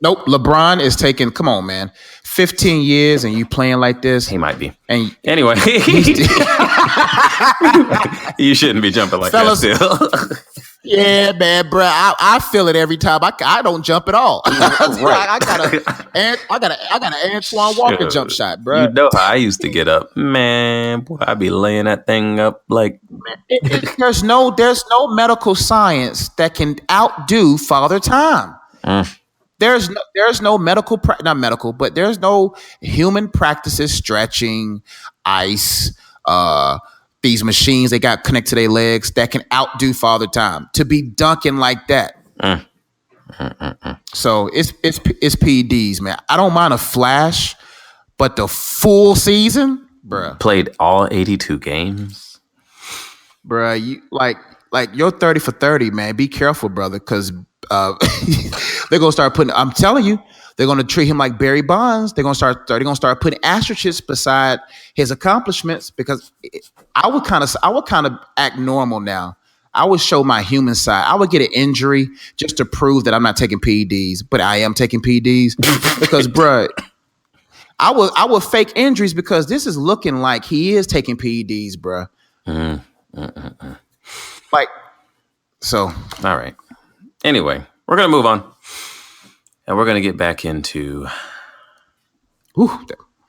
Nope. LeBron is taking, come on, man. 15 years and you playing like this. He might be. And anyway. You shouldn't be jumping like Fellas, that still. Yeah, man, bro. I feel it every time. I don't jump at all. Right. I got an Antoine Walker jump shot, bro. You know how I used to get up, man. Boy, I be laying that thing up like. There's no medical science that can outdo Father Time. There's no medical, not medical, but there's no human practices, stretching, ice, these machines they got connected to their legs that can outdo Father Time to be dunking like that. So it's PEDs, man. I don't mind a flash, but the full season, bruh. Played all 82 games. Bruh, you like you're 30 for 30, man. Be careful, brother, because they're gonna start putting. I'm telling you, they're gonna treat him like Barry Bonds. They're gonna start putting asterisks beside his accomplishments because I would kind of act normal now. I would show my human side. I would get an injury just to prove that I'm not taking PEDs, but I am taking PEDs because, bruh, I would fake injuries because this is looking like he is taking PEDs, bruh. Like, so. All right. Anyway, we're going to move on. And we're going to get back into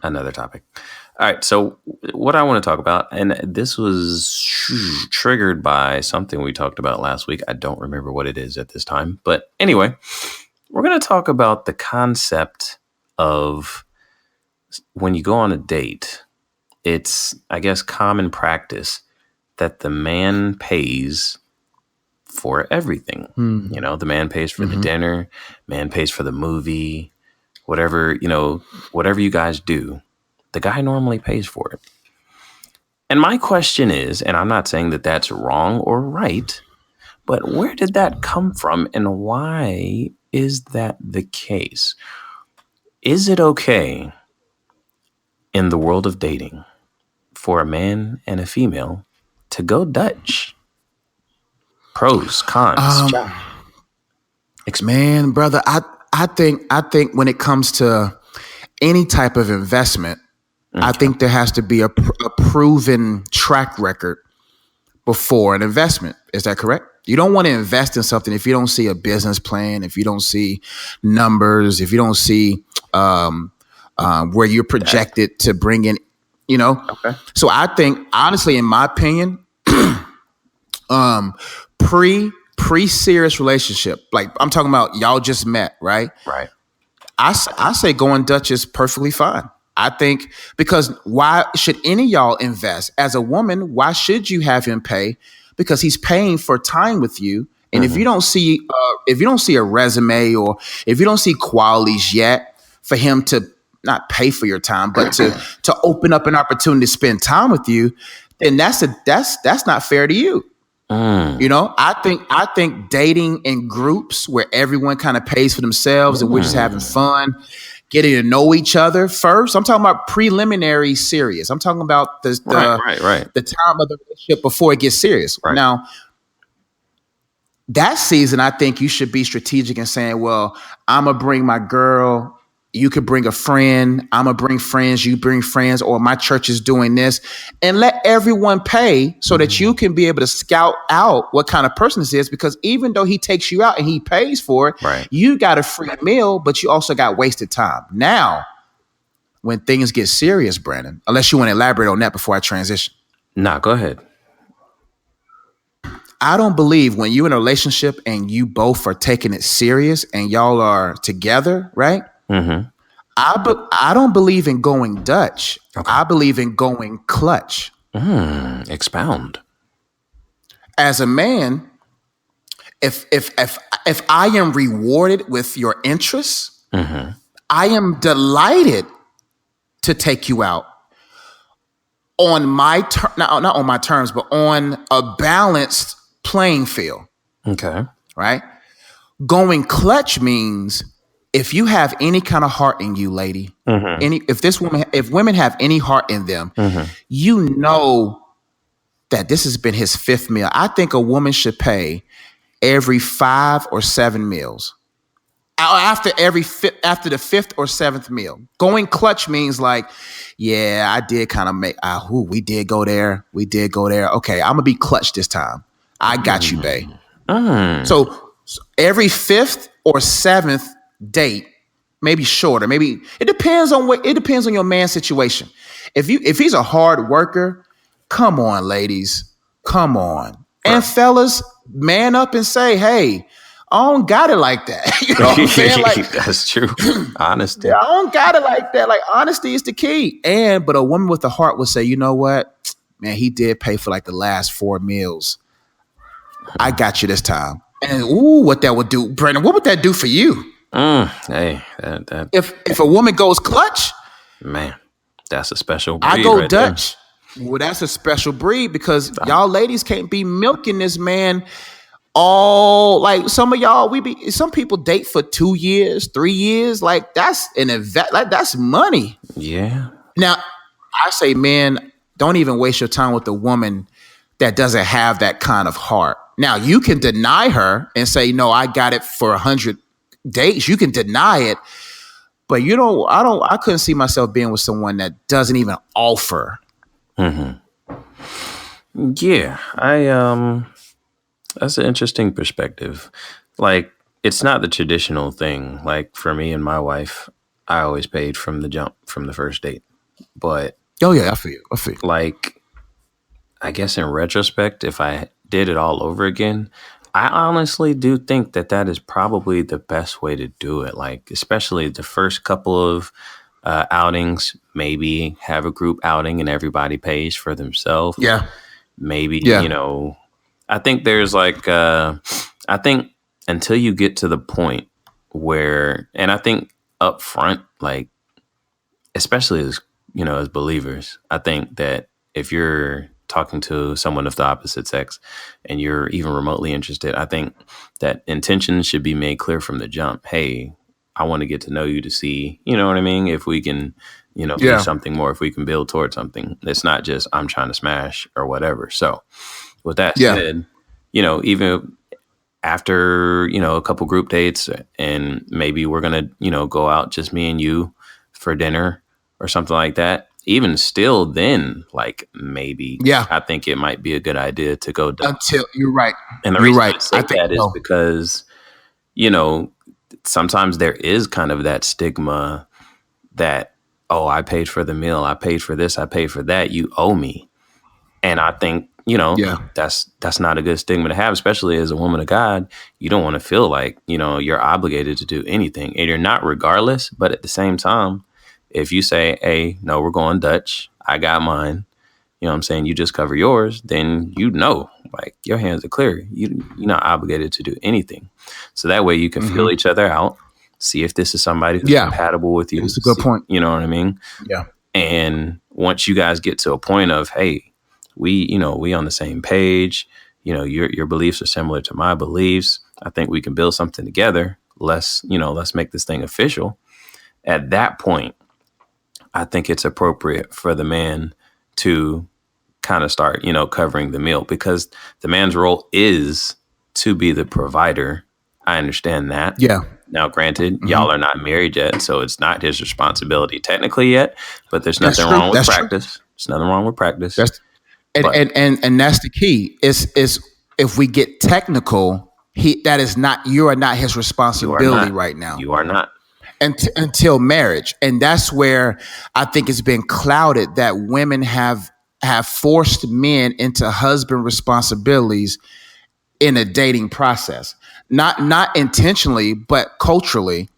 another topic. All right. So what I want to talk about, and this was triggered by something we talked about last week. I don't remember what it is at this time. But anyway, we're going to talk about the concept of when you go on a date, it's, I guess, common practice that the man pays for everything. You know, the man pays for the dinner, man pays for the movie, whatever you guys do, the guy normally pays for it. And my question is, and I'm not saying that that's wrong or right, but where did that come from and why is that the case? Is it okay in the world of dating for a man and a female to go Dutch Pros, cons. Man, brother, I think when it comes to any type of investment, I think there has to be a proven track record before an investment. Is that correct? You don't want to invest in something if you don't see a business plan, if you don't see numbers, if you don't see where you're projected to bring in, Okay. So I think, honestly, in my opinion, pre-serious relationship, like I'm talking about y'all just met, right? Right. I say going Dutch is perfectly fine. I think, because why should any of y'all invest? As a woman, why should you have him pay? Because he's paying for time with you. And if you don't see a resume, or if you don't see qualities yet for him to not pay for your time, but to open up an opportunity to spend time with you, then that's not fair to you. I think dating in groups where everyone kind of pays for themselves and we're just having fun, getting to know each other first. I'm talking about preliminary serious. I'm talking about the time of the relationship before it gets serious. Right. Now, that season, I think you should be strategic in saying, well, I'm going to bring my girl. You could bring a friend. I'm going to bring friends. You bring friends, or my church is doing this, and let everyone pay so that you can be able to scout out what kind of person this is. Because even though he takes you out and he pays for it, you got a free meal, but you also got wasted time. Now, when things get serious, Brandon, unless you want to elaborate on that before I transition. Nah, go ahead. I don't believe when you're in a relationship and you both are taking it serious and y'all are together, right? Mm-hmm. I don't believe in going Dutch. Okay. I believe in going clutch. Expound. As a man, if I am rewarded with your interests, I am delighted to take you out on my not on my terms, but on a balanced playing field. Okay. Right? Going clutch means, if you have any kind of heart in you, lady, if women have any heart in them, you know that this has been his fifth meal. I think a woman should pay every 5 or 7 meals. After the 5th or 7th meal. Going clutch means like, yeah, I did kind of make, we did go there. Okay, I'm going to be clutch this time. I got you, babe. So every 5th or 7th date, maybe shorter, maybe it depends on your man's situation. If he's a hard worker, come on, ladies, come on. Right. And fellas, man up and say, hey, I don't got it like that. You know what I'm saying? Like, that's true. Honesty. Yeah, I don't got it like that. Like, honesty is the key. But a woman with a heart would say, you know what, man, he did pay for like the last 4 meals. I got you this time. And what that would do, Brandon? What would that do for you? Hey, that if a woman goes clutch, man, that's a special breed. I go Dutch. There. Well, that's a special breed, because y'all ladies can't be milking this man all, like some of y'all. Some people date for 2 years, 3 years. Like, that's an event. Like, that's money. Yeah. Now, I say, man, don't even waste your time with a woman that doesn't have that kind of heart. Now, you can deny her and say, no, I got it for 100 dates. You can deny it, but I couldn't see myself being with someone that doesn't even offer. Yeah, that's an interesting perspective. Like, it's not the traditional thing. Like, for me and my wife, I always paid from the jump, from the first date. But oh yeah, I feel. Like, I guess in retrospect, if I did it all over again, I honestly do think that is probably the best way to do it. Like, especially the first couple of outings, maybe have a group outing and everybody pays for themselves. Yeah. Maybe, I think there's like, I think until you get to the point where, and I think up front, like, especially as believers, I think that if you're talking to someone of the opposite sex and you're even remotely interested, I think that intention should be made clear from the jump. Hey, I want to get to know you to see, you know what I mean? If we can, do something more, if we can build towards something. It's not just I'm trying to smash or whatever. So with that said, even after, a couple group dates and maybe we're going to, go out just me and you for dinner or something like that. Even still then, like maybe I think it might be a good idea to go until you're right. And the reason I say that is because, sometimes there is kind of that stigma that, oh, I paid for the meal, I paid for this, I paid for that, you owe me. And I think, that's not a good stigma to have, especially as a woman of God. You don't want to feel like, you're obligated to do anything, and you're not regardless. But at the same time, if you say, hey, no, we're going Dutch, I got mine, you know what I'm saying, you just cover yours, then like your hands are clear. You're not obligated to do anything. So that way you can feel each other out, see if this is somebody who's compatible with you. That's a good point. You know what I mean? Yeah. And once you guys get to a point of, hey, we on the same page, your beliefs are similar to my beliefs, I think we can build something together. Let's make this thing official. At that point, I think it's appropriate for the man to kind of start, covering the meal, because the man's role is to be the provider. I understand that. Yeah. Now, granted, y'all are not married yet, so it's not his responsibility technically yet, but there's nothing wrong with practice. There's nothing wrong with practice. And that's the key is if we get technical, you are not his responsibility right now. You are not. Until marriage. And that's where I think it's been clouded, that women have forced men into husband responsibilities in a dating process. Not intentionally, but culturally.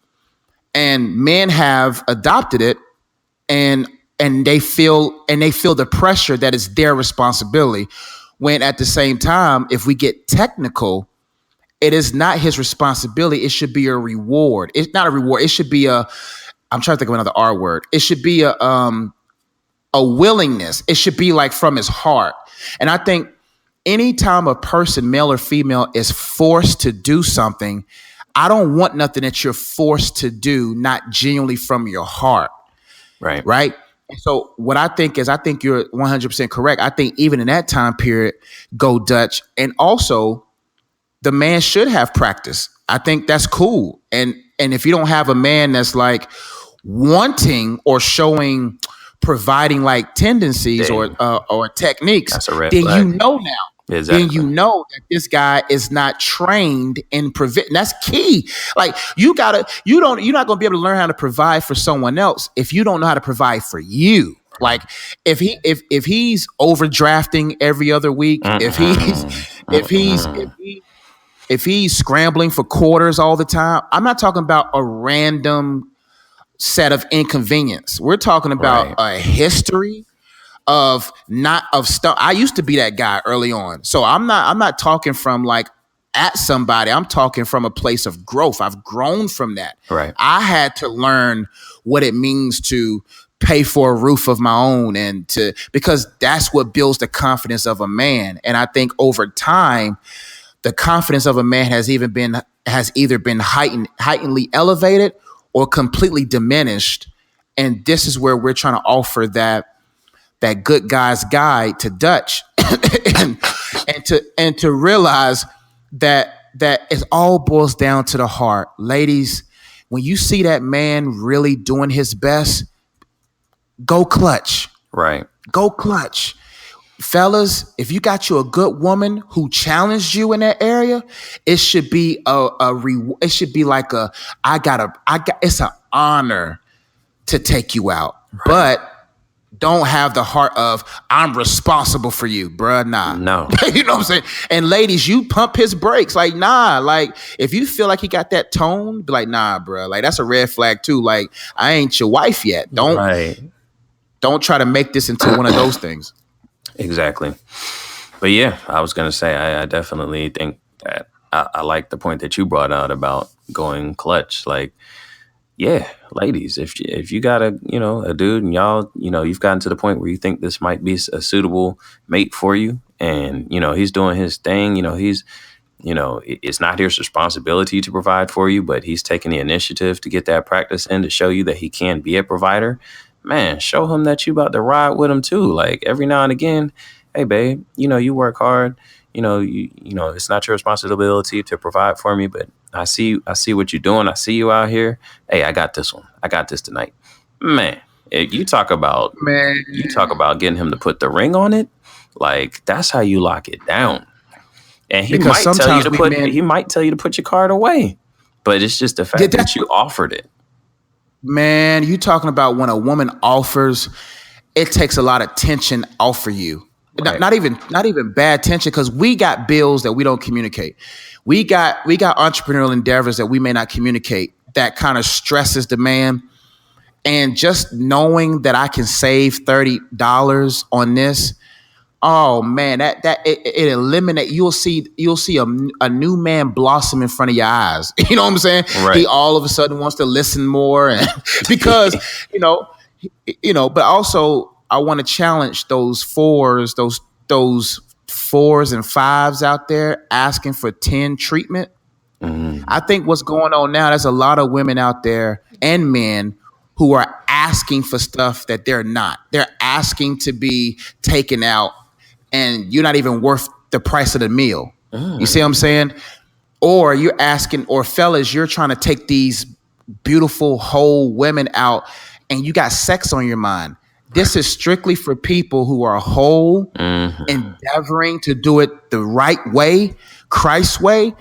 And men have adopted it, and they feel the pressure that it's their responsibility. When at the same time, if we get technical, it is not his responsibility. It should be a reward. It's not a reward. It should be I'm trying to think of another R word. It should be a willingness. It should be like from his heart. And I think anytime a person, male or female, is forced to do something, I don't want nothing that you're forced to do, not genuinely from your heart. Right. Right. So what I think you're 100% correct. I think even in that time period, go Dutch. And also, the man should have practice. I think that's cool. And if you don't have a man that's like wanting or showing, providing like tendencies or techniques, then flag. You know now. Exactly. Then you know that this guy is not trained in that's key. Like you're not gonna be able to learn how to provide for someone else if you don't know how to provide for you. Like if he's overdrafting every other week, if he's scrambling for quarters all the time, I'm not talking about a random set of inconvenience. We're talking about a history of stuff. I used to be that guy early on. So I'm not talking from like at somebody. I'm talking from a place of growth. I've grown from that. Right. I had to learn what it means to pay for a roof of my own because that's what builds the confidence of a man. And I think over time, the confidence of a man has either been heightenedly elevated or completely diminished. And this is where we're trying to offer that good guy's guide to Dutch and to realize that it all boils down to the heart. Ladies, when you see that man really doing his best, go clutch. Right. Go clutch. Fellas, if you got you a good woman who challenged you in that area, it should be it should be like it's an honor to take you out. Right. But don't have the heart of, I'm responsible for you, bruh. Nah. No. You know what I'm saying? And ladies, you pump his brakes. Like, nah. Like, if you feel like he got that tone, be like, nah, bruh. Like, that's a red flag too. Like, I ain't your wife yet. Don't try to make this into one of those things. Exactly. But yeah, I was going to say, I definitely think that I like the point that you brought out about going clutch. Like, yeah, ladies, if you got a dude and y'all, you've gotten to the point where you think this might be a suitable mate for you, and, he's doing his thing, it's not his responsibility to provide for you, but he's taking the initiative to get that practice in to show you that he can be a provider. Man, show him that you about to ride with him too. Like every now and again, hey babe, you work hard, it's not your responsibility to provide for me, but I see what you're doing. I see you out here. Hey, I got this one. I got this tonight. Man, you talk about getting him to put the ring on it. Like, that's how you lock it down. And he might tell you to put your card away, but it's just the fact that you offered it. Man, you talking about when a woman offers, it takes a lot of tension off for you. Right. Not even bad tension, because we got bills that we don't communicate. We got entrepreneurial endeavors that we may not communicate. That kind of stresses the man. And just knowing that I can save $30 on this, oh man, it eliminate. You'll see a new man blossom in front of your eyes. You know what I'm saying? Right. He all of a sudden wants to listen more, and because But also I want to challenge those fours and fives out there asking for 10 treatment. I think what's going on now, there's a lot of women out there and men who are asking for stuff that they're not. They're asking to be taken out, and you're not even worth the price of the meal. You see what I'm saying? Or you're asking, or fellas, you're trying to take these beautiful whole women out, and you got sex on your mind. This is strictly for people who are whole, endeavoring to do it the right way, Christ's way.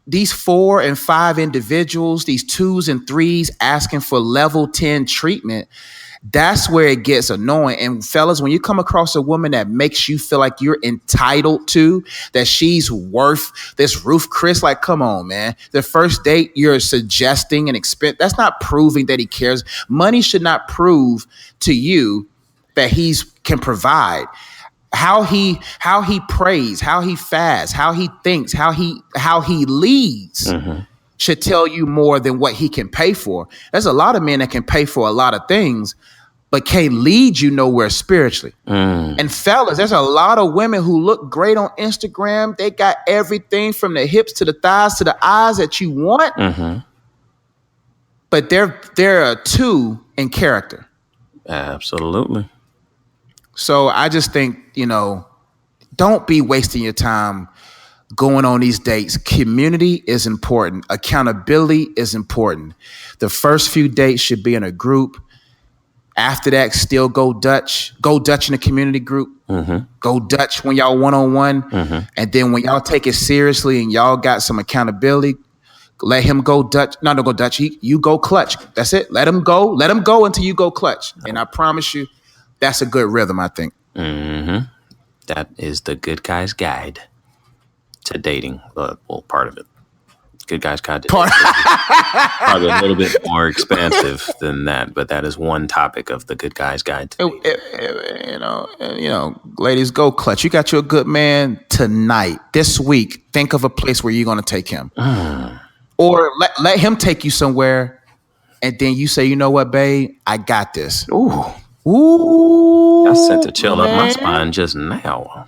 These 4 and 5 individuals, these 2s and 3s asking for level 10 treatment, that's where it gets annoying. And fellas, when you come across a woman that makes you feel like you're entitled to, that she's worth this roof, Chris, like, come on, man. The first date, you're suggesting an expense. That's not proving that he cares. Money should not prove to you that he can provide. How he prays, how he fasts, how he thinks, how he leads should tell you more than what he can pay for. There's a lot of men that can pay for a lot of things, but can't lead you nowhere spiritually. And fellas, there's a lot of women who look great on Instagram. They got everything from the hips to the thighs to the eyes that you want, but they're a 2 in character. Absolutely. So I just think, don't be wasting your time going on these dates. Community is important. Accountability is important. The first few dates should be in a group. After that, still go Dutch. Go Dutch in a community group. Go Dutch when y'all one-on-one. And then when y'all take it seriously and y'all got some accountability, let him go Dutch. No, don't go Dutch. You go clutch. That's it. Let him go. Let him go until you go clutch. And I promise you, that's a good rhythm, I think. That is the Good Guy's Guide to Dating. Well, part of it. Good Guy's Guide to Dating. Probably a little bit more expansive than that, but that is one topic of the Good Guy's Guide to Dating. Ladies, go clutch. You got you a good man tonight, this week. Think of a place where you're going to take him. Or let him take you somewhere, and then you say, you know what, babe? I got this. Ooh, I sent a chill up my spine just now.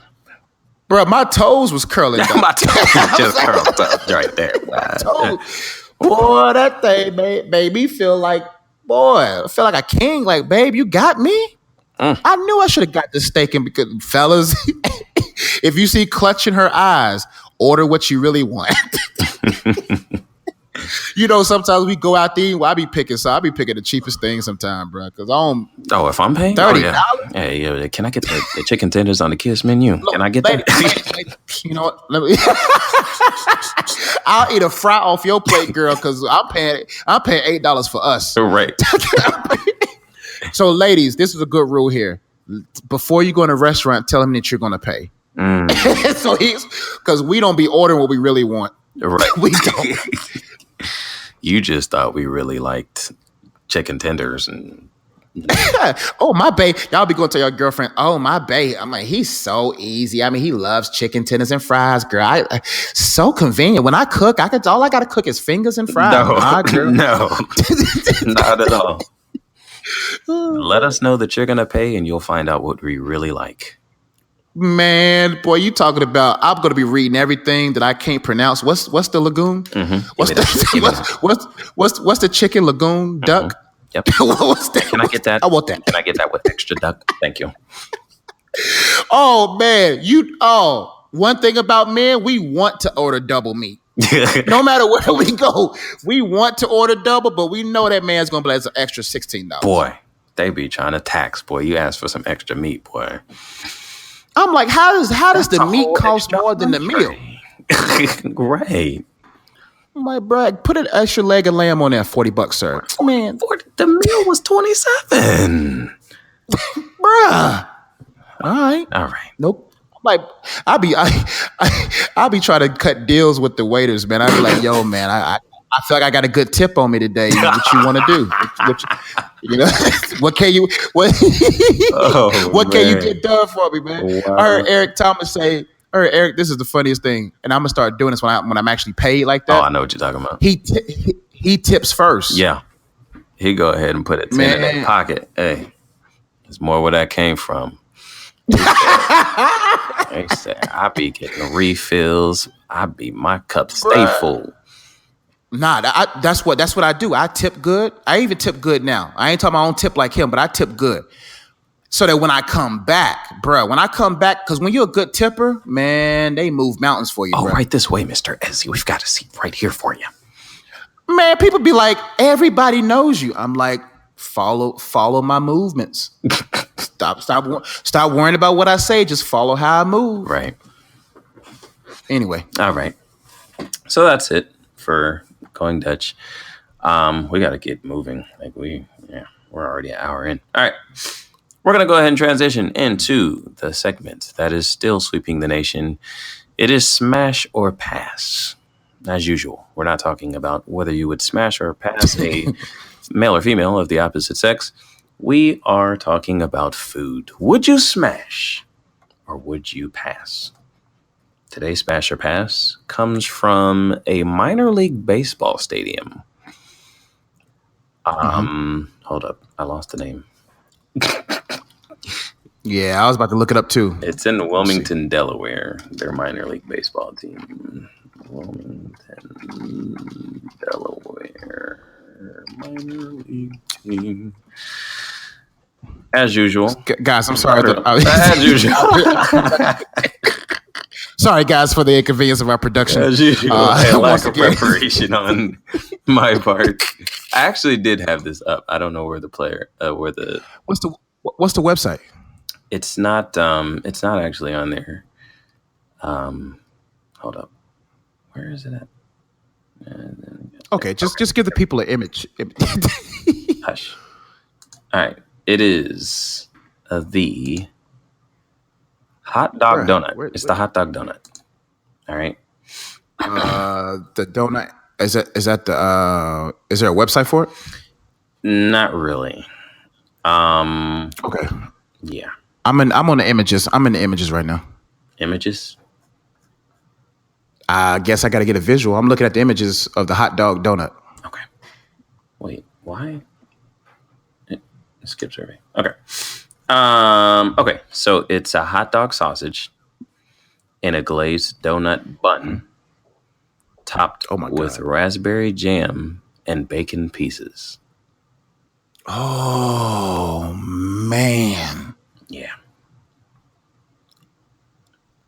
Bro, my toes was curling up. My toes just curled up right there. Boy, that thing made me feel like, I feel like a king. Like, babe, you got me? I knew I should have got this steak. And because, fellas, if you see clutch in her eyes, order what you really want. Sometimes we go out there. Well, I be picking the cheapest thing sometimes, bro. Because I don't. Oh, if I'm paying $30. Hey, can I get the chicken tenders on the kids menu? Can I get that? You know what? I'll eat a fry off your plate, girl, because I'm paying $8 for us. Right. So, ladies, this is a good rule here. Before you go in a restaurant, tell him that you're going to pay. So because we don't be ordering what we really want. Right. We don't. You just thought we really liked chicken tenders and oh, my babe. Y'all be going to your girlfriend, oh, my babe. I'm like, he's so easy. I mean, he loves chicken tenders and fries, girl. So convenient. When I cook, all I got to cook is fingers and fries. No, not at all. Let us know that you're going to pay and you'll find out what we really like. Man, boy, you talking about? I'm going to be reading everything that I can't pronounce. What's the lagoon? What's the chicken lagoon duck? Yep. What's that? Can I get that? I want that. Can I get that with extra duck? Thank you. Oh man, One thing about men, we want to order double meat. No matter where we go, we want to order double, but we know that man's gonna be like, it's an extra $16. Boy, they be trying to tax, boy. You ask for some extra meat, boy. I'm like, how does the meat cost more than the meal? Right. I'm like, bro, put an extra leg of lamb on there, $40, sir. Man, the meal was $27. Bruh. All right. Nope. Like I'll be trying to cut deals with the waiters, man. I'll be like, yo, man, I feel like I got a good tip on me today. What you want to do? What can you get done for me, man? Wow. I heard Eric Thomas say, Eric, this is the funniest thing, and I'm gonna start doing this when I'm actually paid like that. Oh, I know what you're talking about. He tips first. Yeah, he go ahead and put it in that pocket. Hey, it's more where that came from. They say I be getting refills. My cup stay full. Nah, that's what I do. I tip good. I even tip good now. I ain't talking I don't tip like him, but I tip good. So that when I come back, because when you're a good tipper, man, they move mountains for you. Oh, right this way, Mr. Ezzy. We've got a seat right here for you. Man, people be like, everybody knows you. I'm like, follow my movements. Stop worrying about what I say. Just follow how I move. Right. Anyway. All right. So that's it for Going Dutch. We got to get moving. We're already an hour in. All right. We're going to go ahead and transition into the segment that is still sweeping the nation. It is smash or pass. As usual, we're not talking about whether you would smash or pass a male or female of the opposite sex. We are talking about food. Would you smash or would you pass? Today's smash or pass comes from a minor league baseball stadium. Hold up. I lost the name. Yeah, I was about to look it up too. It's in Wilmington, Delaware. Their minor league baseball team. Wilmington, Delaware. Minor league team. As usual. Guys, I'm sorry. As usual. Sorry, guys, for the inconvenience of our production. As usual, lack of preparation on my part. I actually did have this up. I don't know where the player, What's the website? It's not actually on there. Hold up. Where is it at? Okay, just give the people an image. Hush. All right. It is the hot dog donut. It's the hot dog donut. All right. The donut is that the is there a website for it? Not really. Okay. Yeah. I'm on the images. I'm in the images right now. Images? I guess I got to get a visual. I'm looking at the images of the hot dog donut. Okay. Wait, why? Skip survey. Okay. Okay. So it's a hot dog sausage in a glazed donut bun topped with raspberry jam and bacon pieces. Oh, man. Yeah.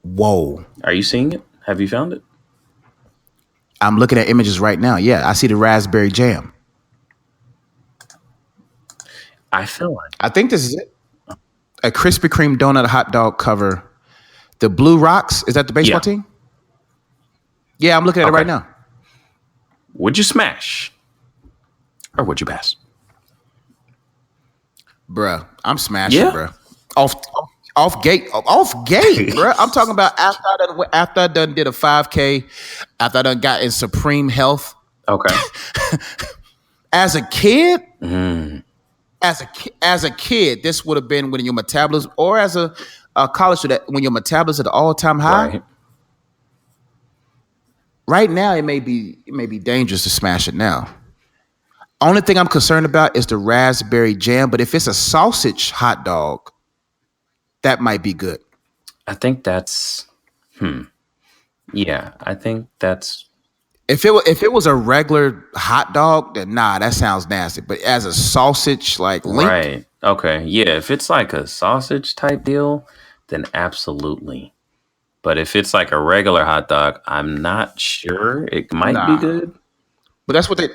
Whoa. Are you seeing it? Have you found it? I'm looking at images right now. Yeah, I see the raspberry jam. I think this is it. A Krispy Kreme donut hot dog cover. The Blue Rocks, is that the baseball team? Yeah, I'm looking at it right now. Would you smash or would you pass? Bruh, I'm smashing, bruh. Off gate, bruh. I'm talking about after I done did a 5K, after I done got in supreme health. Okay. As a kid, as a kid, this would have been when your metabolism, or as a college student, when your metabolism at an all-time high. Right now, it may be dangerous to smash it now. Only thing I'm concerned about is the raspberry jam. But if it's a sausage hot dog, that might be good. I think that's. Yeah, I think that's. If it was a regular hot dog, then that sounds nasty. But as a sausage, link, right? Okay, yeah. If it's like a sausage type deal, then absolutely. But if it's like a regular hot dog, I'm not sure. It might be good. But that's what they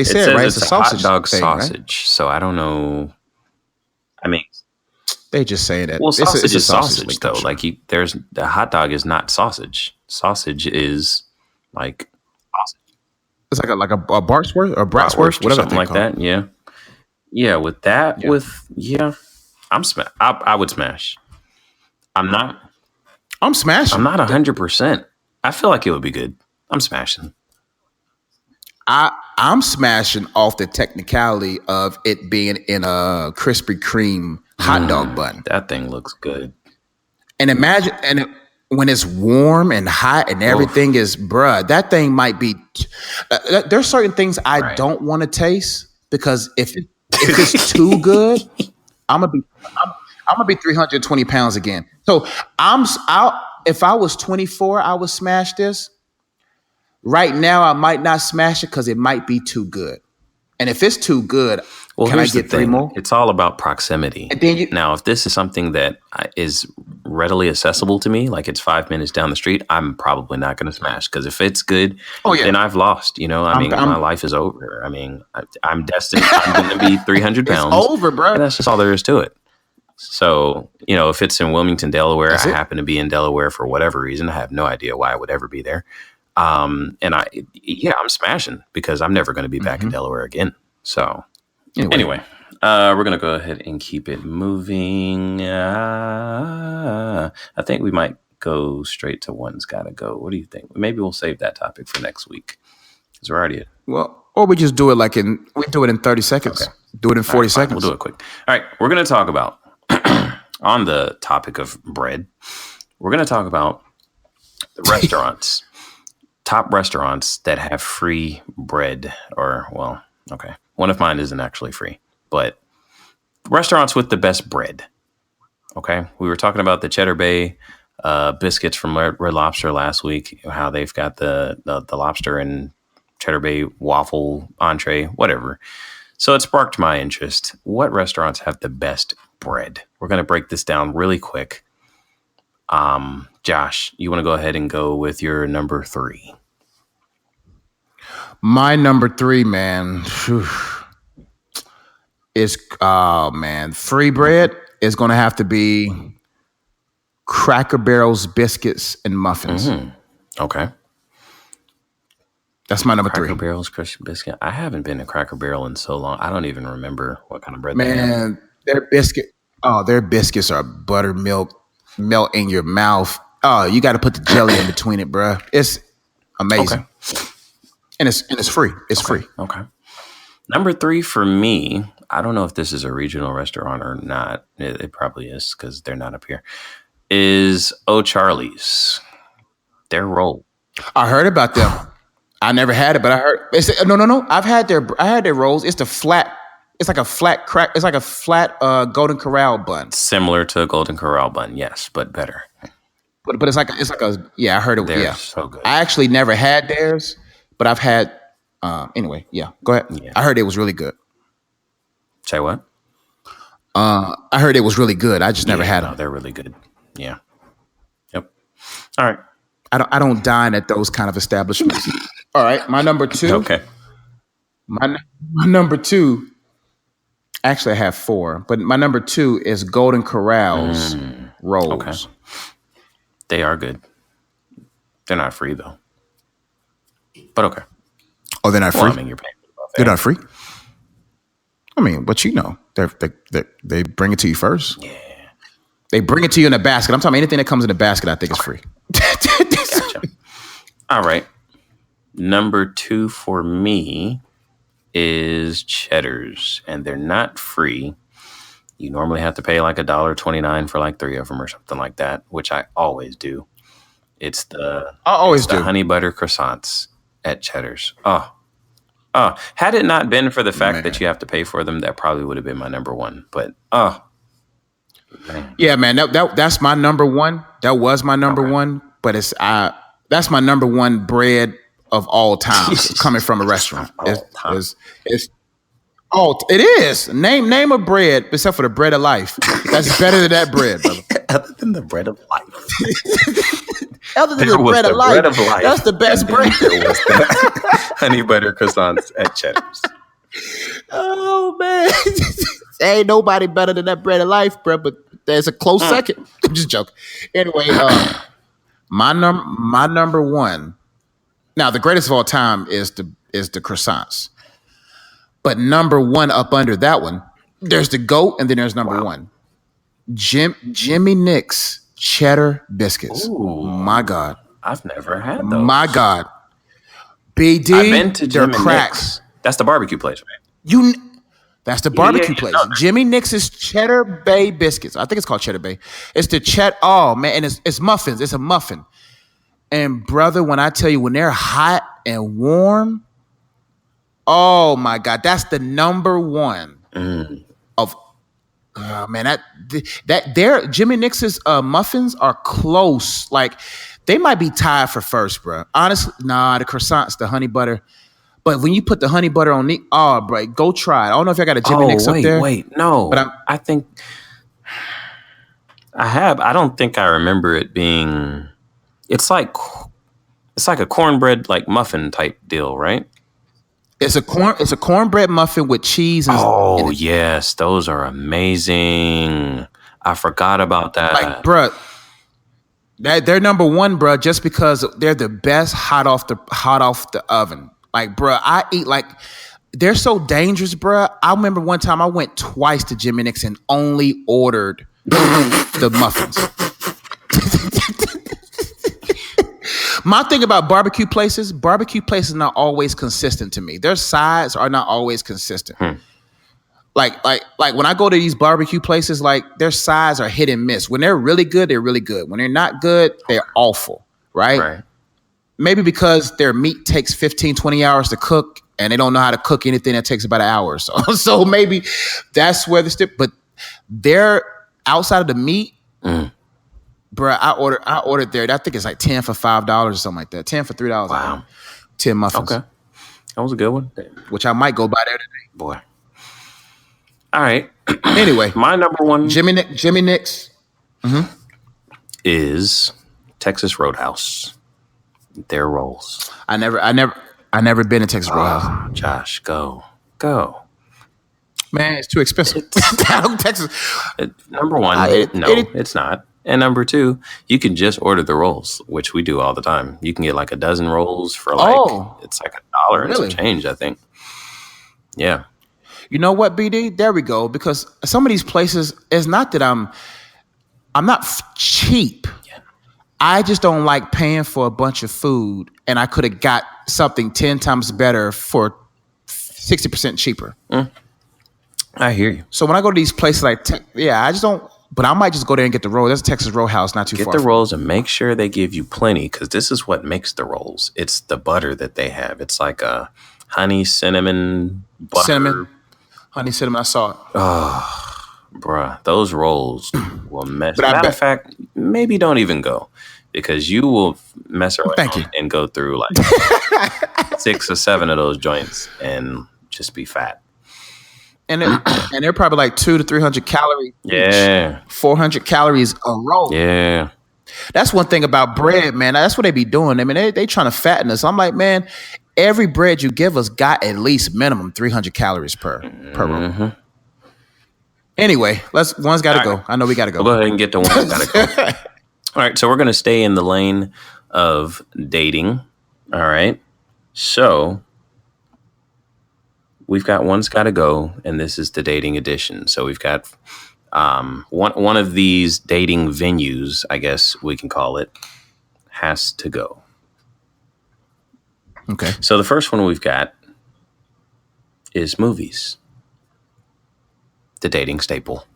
said, says right? It's a hot dog thing, sausage. Right? So I don't know. I mean, they just saying that. Well, sausage is sausage though. Sure. Like there's the hot dog is not sausage. Sausage is like sausage. It's like a Bartsworth or Bratsworth, whatever, something like that. Yeah, yeah. With that, I would smash. I'm smashing. I'm not 100%. I feel like it would be good. I'm smashing. I'm smashing off the technicality of it being in a Krispy Kreme hot dog bun. That thing looks good. And imagine, when it's warm and hot and everything is, bruh, that thing might be. There's certain things I don't want to taste because if it's too good, I'm gonna be 320 pounds again. So if I was 24, I would smash this. Right now, I might not smash it because it might be too good. And if it's too good, can I get 3 more? It's all about proximity. And then now, if this is something that is readily accessible to me, like it's 5 minutes down the street, I'm probably not going to smash. Because if it's good, then I've lost. My life is over. I mean, I'm destined. I'm going to be 300 pounds. It's over, bro. And that's just all there is to it. So, if it's in Wilmington, Delaware, I happen to be in Delaware for whatever reason. I have no idea why I would ever be there. I'm smashing because I'm never going to be back in Delaware again. So anyway, we're going to go ahead and keep it moving. I think we might go straight to one's gotta go. What do you think? Maybe we'll save that topic for next week. Because we're already or we just do it we do it in 30 seconds. Okay. Do it in 40 seconds. We'll do it quick. All right. We're going to talk about on the topic of bread. We're going to talk about the restaurants. Top restaurants that have free bread one of mine isn't actually free, but restaurants with the best bread. Okay. We were talking about the Cheddar Bay biscuits from Red Lobster last week, how they've got the lobster and Cheddar Bay waffle entree, whatever. So it sparked my interest. What restaurants have the best bread? We're going to break this down really quick. Josh, you want to go ahead and go with your number 3? My number 3, man, is free bread is going to have to be Cracker Barrel's Biscuits and Muffins. Okay. That's my number 3. Cracker Barrel's Christian Biscuit. I haven't been to Cracker Barrel in so long. I don't even remember what kind of bread they have. Man, their biscuits are buttermilk, melt in your mouth. Oh, you got to put the jelly in between it, bro. It's amazing. Okay. And it's free. It's free. Okay. Number 3 for me, I don't know if this is a regional restaurant or not. It probably is because they're not up here. Is O'Charlie's. Their roll. I heard about them. I never had it, but I heard. No. I had their rolls. It's like a flat crack. It's like a flat Golden Corral bun. Similar to a Golden Corral bun, yes, but better. But it's like a yeah. I heard it. They're so good. I actually never had theirs. But I've had, anyway, yeah, go ahead. Yeah. I heard it was really good. Say what? I heard it was really good. I just never had them. They're really good. Yeah. Yep. All right. I don't dine at those kind of establishments. All right. My number 2. Okay. My number 2, actually I have 4, but my number 2 is Golden Corral's rolls. Okay. They are good. They're not free though. But okay. Oh, they're not free? Well, I mean, you're paying for the buffet. They're not free? I mean, but they bring it to you first. Yeah. They bring it to you in a basket. I'm talking anything that comes in a basket, I think is free. Gotcha. All right. Number 2 for me is Cheddar's, and they're not free. You normally have to pay like $1.29 for like 3 of them or something like that, which I always do. It's the honey butter croissants at Cheddar's. Had it not been for the fact that you have to pay for them, that probably would have been my number 1. But man. Yeah, man, that's my number 1. That was my number 1. But that's my number 1 bread of all time coming from a restaurant. It is. Name a bread except for the bread of life. That's better than that bread, brother. Other than the bread of life. Other than the bread of life. Bread of life. That's the best bread. There was the honey butter croissants at Cheddar's. Oh, man. Ain't nobody better than that bread of life, bro, but there's a close second. I'm just joking. Anyway, my number one. Now, the greatest of all time is the croissants. But number one up under that one, there's the GOAT, and then there's number one. Jimmy Nick's cheddar biscuits. Ooh, my God. I've never had those. My God. BD, I've been to they're Jimmy cracks. Nick's. That's the barbecue place, right? That's the barbecue place. No. Jimmy Nick's Cheddar Bay biscuits. I think it's called Cheddar Bay. It's the oh man, and it's muffins. It's a muffin. And brother, when I tell you, when they're hot and warm, oh my God, that's the number one of. Oh man, that their Jimmy Nick's muffins are close. Like they might be tied for first, bro. Honestly, nah, the croissants, the honey butter. But when you put the honey butter on the, oh, bro, go try it. I don't know if I got a Jimmy Nick's up there. No. But I think I have. I don't think I remember it being. It's like a cornbread like muffin type deal, right? It's a cornbread muffin with cheese. And yes, those are amazing. I forgot about that. Like, bro, they're number one, bro, just because they're the best hot off the oven. Like, bro, I eat like they're so dangerous, bro. I remember one time I went twice to Jimmy Nick's and only ordered the muffins. My thing about barbecue places are not always consistent to me. Their sides are not always consistent. Like when I go to these barbecue places, like their sides are hit and miss. When they're really good, they're really good. When they're not good, they're awful, right? Maybe because their meat takes 15, 20 hours to cook and they don't know how to cook anything that takes about an hour or so. So maybe that's where but they're outside of the meat, bro, I ordered there. I think it's like 10 for $5 or something like that. 10 for $3. Wow. 10 muffins. Okay. That was a good one. Which I might go by there today. Boy. All right. Anyway. My number one. Jimmy Nick's. Is Texas Roadhouse. Their rolls. I never been to Texas Roadhouse. Josh, go. Man, it's too expensive. Texas. Number one, it's not. And number two, you can just order the rolls, which we do all the time. You can get like a dozen rolls for it's like $1 and some change, I think. Yeah. You know what, BD? There we go. Because some of these places, it's not that I'm not cheap. Yeah. I just don't like paying for a bunch of food, and I could have got something 10 times better for 60% cheaper. I hear you. So when I go to these places I just don't. But I might just go there and get the roll. That's a Texas Roadhouse, not too far. Get the rolls and make sure they give you plenty, because this is what makes the rolls. It's the butter that they have. It's like a honey cinnamon butter. Honey cinnamon. I saw it. Oh, bruh, those rolls will mess. Matter of fact, maybe don't even go, because you will mess around and go through like 6 or 7 of those joints and just be fat. And they're probably like 200 to 300 calories. Yeah. 400 calories a roll. Yeah. That's one thing about bread, man. That's what they be doing. I mean, they trying to fatten us. I'm like, man, every bread you give us got at least minimum 300 calories per roll. Anyway, one's got to go. I know we got to go. We'll go ahead and get to one's got to go. All right. So we're going to stay in the lane of dating. All right. So we've got one's got to go, and this is the dating edition. So we've got one of these dating venues, I guess we can call it, has to go. Okay. So the first one we've got is movies, the dating staple.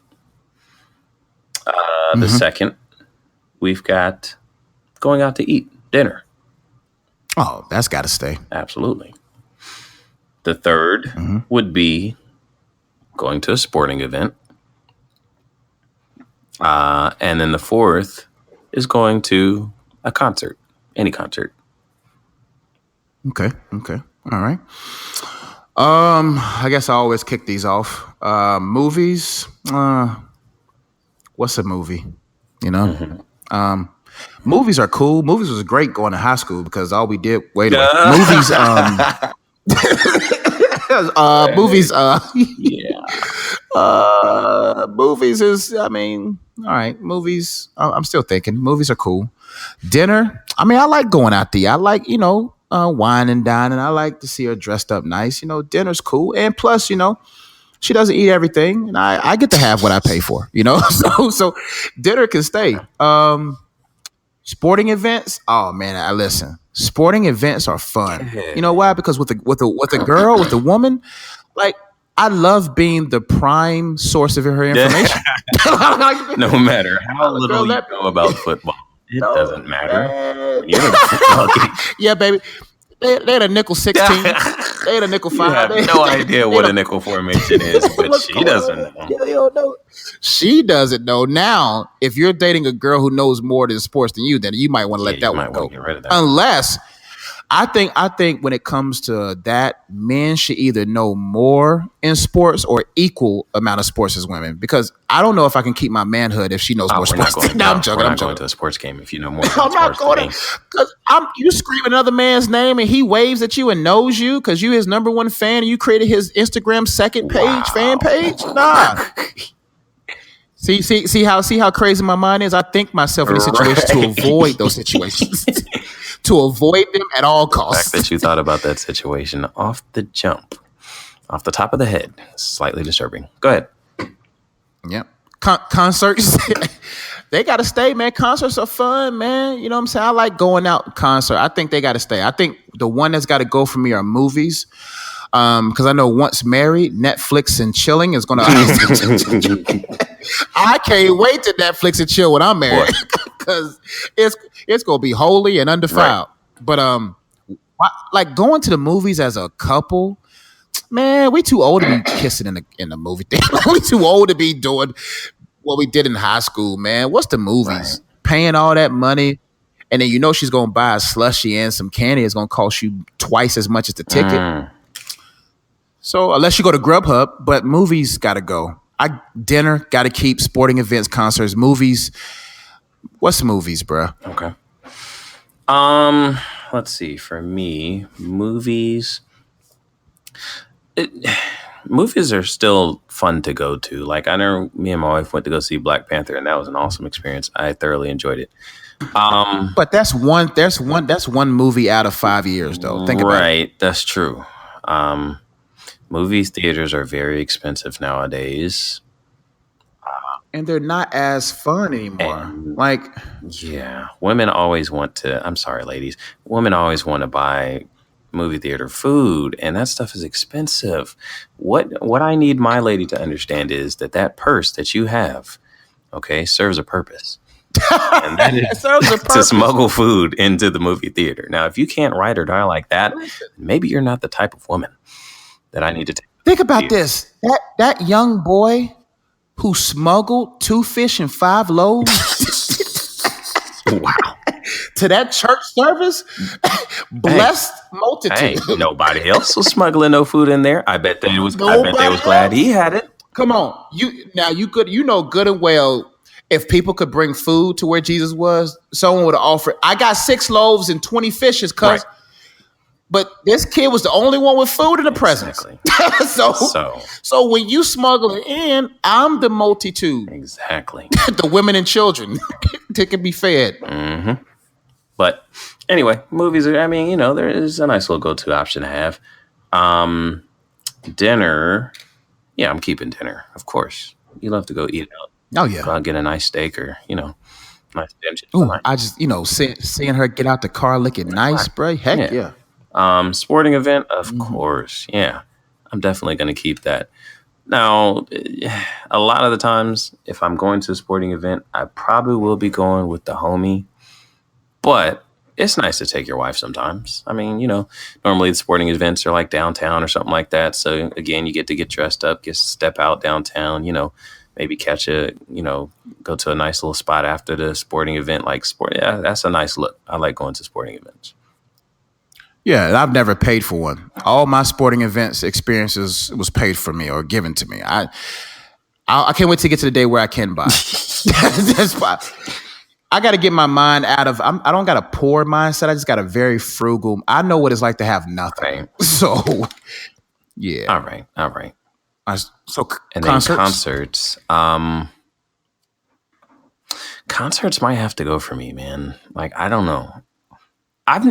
The second, we've got going out to eat dinner. Oh, that's got to stay. Absolutely. The third would be going to a sporting event. And then the fourth is going to a concert, any concert. Okay. All right. I guess I always kick these off. Movies. What's a movie? You know, movies are cool. Movies was great going to high school because all we did movies. Movies. Yeah. Movies is. I mean, all right. Movies. I'm still thinking movies are cool. Dinner. I mean, I like going out there. I like wine and dining. I like to see her dressed up nice. Dinner's cool, and plus, she doesn't eat everything, and I get to have what I pay for. So dinner can stay. Sporting events. Oh man, I listen. Sporting events are fun. You know why? Because with a girl, with a woman, like I love being the prime source of her information. No matter how little you know about football, it doesn't matter. Yeah, baby. They had a nickel 16. They had a nickel 5. You have no idea what a nickel formation is, but she doesn't know. You don't know. She doesn't know. Now, if you're dating a girl who knows more than sports than you, then you might want to let that one go. Get rid of that. Unless I think when it comes to that, men should either know more in sports or equal amount of sports as women. Because I don't know if I can keep my manhood if she knows more sports. I'm joking. I'm going to a sports game if you know more. I'm not going to, because you scream another man's name and he waves at you and knows you because you his number one fan and you created his Instagram second page, fan page. Nah. See how crazy my mind is. I think myself in these situations to avoid those situations. To avoid them at all costs. The fact that you thought about that situation off the jump, off the top of the head, slightly disturbing. Go ahead. Yep. Concerts, they got to stay, man. Concerts are fun, man. You know what I'm saying? I like going out to concert. I think they got to stay. I think the one that's got to go for me are movies. Because I know once married, Netflix and chilling is going to... I can't wait to Netflix and chill when I'm married. Because it's going to be holy and undefiled. Right. But like going to the movies as a couple, man, we too old to be kissing in the movie theater. We too old to be doing what we did in high school, man. What's the movies? Right. Paying all that money, and then she's going to buy a slushie and some candy. It's going to cost you twice as much as the ticket. So unless you go to Grubhub, but movies got to go. Dinner got to keep, sporting events, concerts, movies. What's movies, bro? Okay. Let's see. For me, movies. Movies are still fun to go to. Like I know me and my wife went to go see Black Panther, and that was an awesome experience. I thoroughly enjoyed it. But that's one movie out of 5 years, though. Think about it. Right, that's true. Movie theaters are very expensive nowadays. And they're not as fun anymore. Women always want to, I'm sorry, ladies. Women always want to buy movie theater food, and that stuff is expensive. What I need my lady to understand is that purse that you have, okay, serves a purpose. And that is to smuggle food into the movie theater. Now, if you can't ride or die like that, maybe you're not the type of woman that I need to take. Think about this. That young boy who smuggled 2 fish and 5 loaves. Wow. To that church service, blessed multitude. Hey, nobody else was smuggling no food in there. I bet they was glad he had it. Come on. You know good and well, if people could bring food to where Jesus was, someone would have offered. I got 6 loaves and 20 fishes, cuz. Right. But this kid was the only one with food in the presence. So when you smuggle it in, I'm the multitude. Exactly. The women and children. They can be fed. Mm-hmm. But anyway, movies are, there is a nice little go-to option to have. Dinner. Yeah, I'm keeping dinner, of course. You love to go eat out. Oh, yeah. Go out and get a nice steak or, nice dinner. Ooh, I just, seeing her get out the car looking nice, bro. Heck yeah. Sporting event, of course. Yeah, I'm definitely going to keep that. Now, a lot of the times, if I'm going to a sporting event, I probably will be going with the homie. But it's nice to take your wife sometimes. Normally the sporting events are like downtown or something like that. So, again, you get to get dressed up, get to step out downtown, maybe catch go to a nice little spot after the sporting event. Yeah, that's a nice look. I like going to sporting events. Yeah, I've never paid for one. All my sporting events experiences was paid for me or given to me. I can't wait to get to the day where I can buy. That's why I got to get my mind out of. I don't got a poor mindset. I just got a very frugal. I know what it's like to have nothing. Right. So, yeah. All right. So and concerts. Then concerts might have to go for me, man. Like, I don't know. I've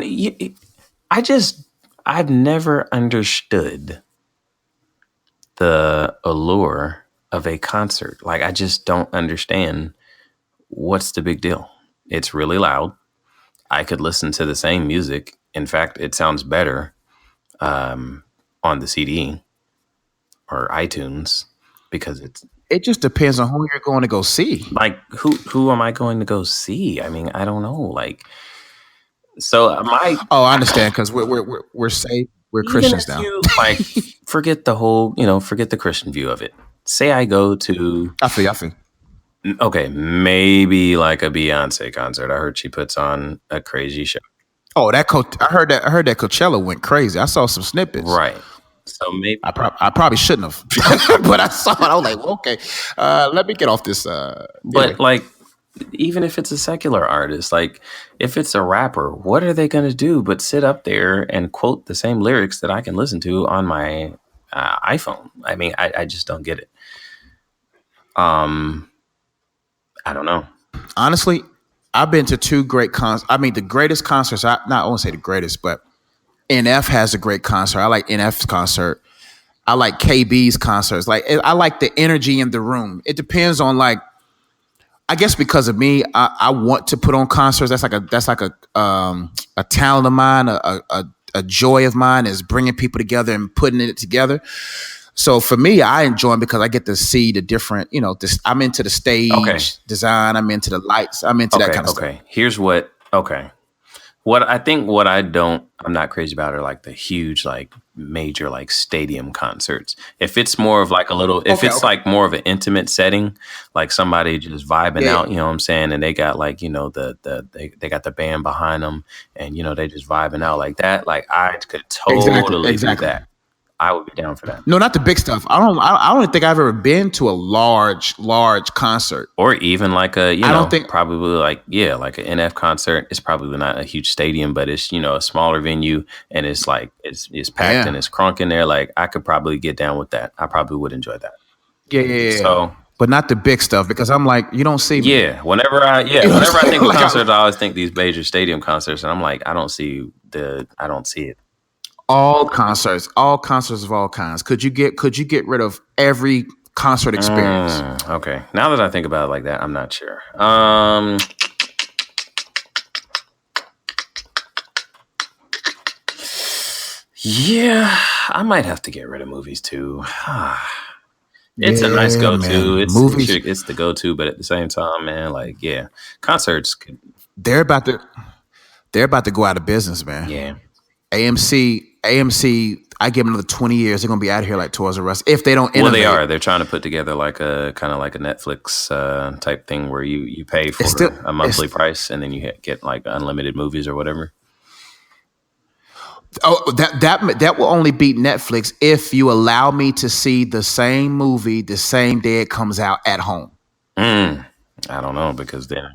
never understood the allure of a concert. Like, I just don't understand what's the big deal. It's really loud. I could listen to the same music. In fact, it sounds better on the CD or iTunes because it just depends on who you're going to go see. Like, who am I going to go see? I mean, I don't know. Like, so I understand, because we're safe. We're Christians now. Like, forget the Christian view of it. Say I go to. I feel. Okay, maybe like a Beyonce concert. I heard she puts on a crazy show. Oh, I heard that Coachella went crazy. I saw some snippets. Right. So maybe I probably shouldn't have, but I saw it. I was like, well, okay, let me get off this. But like, even if it's a secular artist, like if it's a rapper, what are they going to do but sit up there and quote the same lyrics that I can listen to on my iPhone? I mean, I just don't get it. I don't know. Honestly, I've been to two great concerts. I mean, the greatest concerts. I won't say the greatest, but NF has a great concert. I like NF's concert. I like KB's concerts. Like, I like the energy in the room. It depends on, like, I guess because of me, I want to put on concerts. That's like a talent of mine, a joy of mine, is bringing people together and putting it together. So for me, I enjoy them because I get to see the different, I'm into the stage design. I'm into the lights. I'm into that kind of stuff. Okay. Here's what I'm not crazy about are like the huge, like major, like stadium concerts. If it's more of like like more of an intimate setting, like somebody just vibing out, you know what I'm saying? And they got like, they got the band behind them and, they just vibing out like that. Like, I could totally do that. I would be down for that. No, not the big stuff. I don't think I've ever been to a large concert, or even like a probably like like an NF concert. It's probably not a huge stadium, but it's a smaller venue, and it's like it's packed and it's crunk in there. Like, I could probably get down with that. I probably would enjoy that. Yeah. So, but not the big stuff, because I'm like, you don't see me. Yeah. Whenever I think of concerts, I always think these major stadium concerts, and I'm like, I don't see it. All concerts of all kinds. Could you get rid of every concert experience? Okay. Now that I think about it like that, I'm not sure. Yeah, I might have to get rid of movies too. It's a nice go-to. It's the go-to, but at the same time, man, like, concerts. They're about to go out of business, man. Yeah. AMC, I give them another 20 years. They're going to be out of here like Toys R Us if they don't innovate. Well, they are. They're trying to put together like a kind of like a Netflix type thing where you pay for a monthly price and then you get like unlimited movies or whatever. Oh, that will only beat Netflix if you allow me to see the same movie the same day it comes out at home. I don't know, because then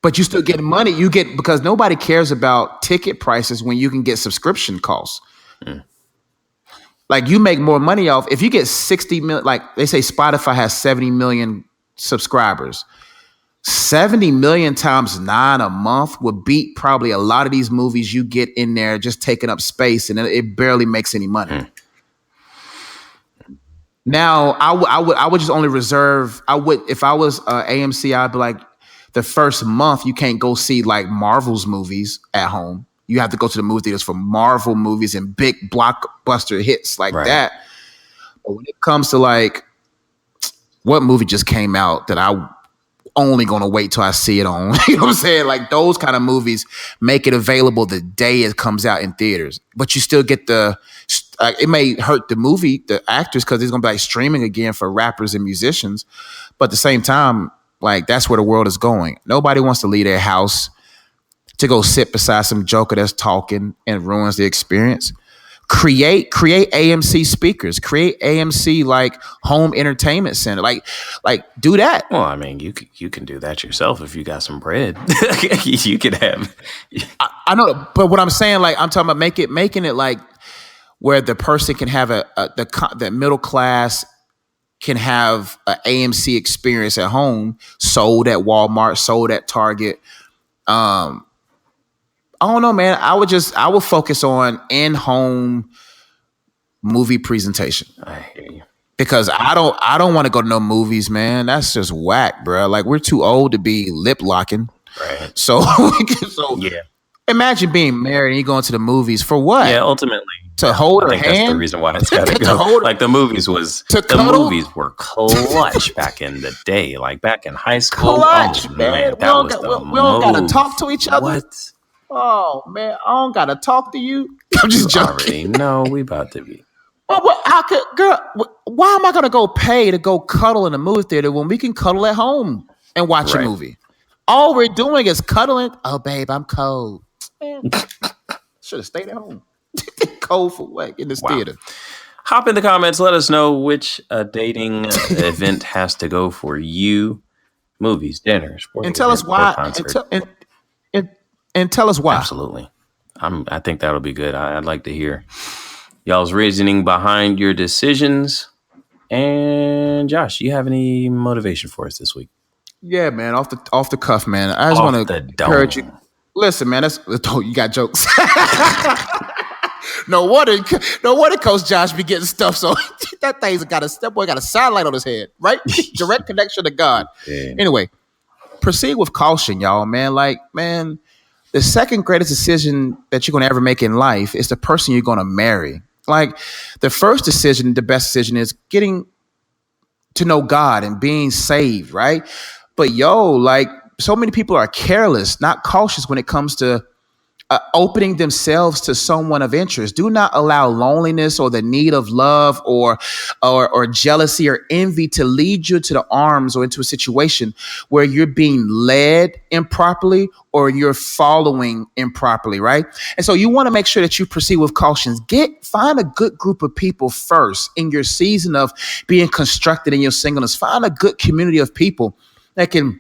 but you still get money. You get, because nobody cares about ticket prices when you can get subscription costs. Like, you make more money off if you get 60 million. Like they say, Spotify has 70 million subscribers. 70 million times 9 a month would beat probably a lot of these movies you get in there just taking up space, and it barely makes any money. Now, I would just only reserve. If I was AMC, I'd be like, the first month you can't go see like Marvel's movies at home. You have to go to the movie theaters for Marvel movies and big blockbuster hits like that. But when it comes to like, what movie just came out that I only gonna wait till I see it on, you know what I'm saying? Like, those kind of movies, make it available the day it comes out in theaters. But you still get it may hurt the actors, because it's gonna be like streaming again for rappers and musicians. But at the same time, like, that's where the world is going. Nobody wants to leave their house to go sit beside some joker that's talking and ruins the experience. create AMC speakers, create AMC like home entertainment center, like do that. Well, I mean, you can do that yourself if you got some bread. You could have. I know, but what I'm saying, like I'm talking about making it like where the person can have the middle class can have an AMC experience at home, sold at Walmart, sold at Target. I don't know, man. I would focus on in-home movie presentation. I hear you. Because I don't want to go to no movies, man. That's just whack, bro. Like we're too old to be lip locking. Right. So yeah. Imagine being married and you going to the movies for what? Yeah, ultimately. To hold her I think hand? that's the reason why it's got to go. Like the movies were clutch back in the day. Like back in high school. Clutch, man. We don't got to talk to each other. What? Oh, man. I don't got to talk to you. I'm just joking. Already know we about to be. Well, why am I going to go pay to go cuddle in a movie theater when we can cuddle at home and watch a movie? All we're doing is cuddling. Oh, babe, I'm cold. Man, should have stayed at home. Cold for what? In this theater. Hop in the comments. Let us know which dating event has to go for you. Movies, dinners, and tell us why. And tell us why. Absolutely. I think that'll be good. I'd like to hear y'all's reasoning behind your decisions. And Josh, you have any motivation for us this week? Yeah, man. Off the cuff, man. I just want to encourage you. Listen, man. You got jokes. No wonder Coach Josh be getting stuff. So that thing's got a satellite on his head, right? Direct connection to God. Yeah. Anyway, proceed with caution, y'all, man. Like, man, the second greatest decision that you're going to ever make in life is the person you're going to marry. Like, the first decision, the best decision is getting to know God and being saved, right? But like, so many people are careless, not cautious when it comes to opening themselves to someone of interest. Do not allow loneliness or the need of love or jealousy or envy to lead you to the arms or into a situation where you're being led improperly or you're following improperly, right? And so you want to make sure that you proceed with caution. Find a good group of people first in your season of being constructed in your singleness. Find a good community of people that can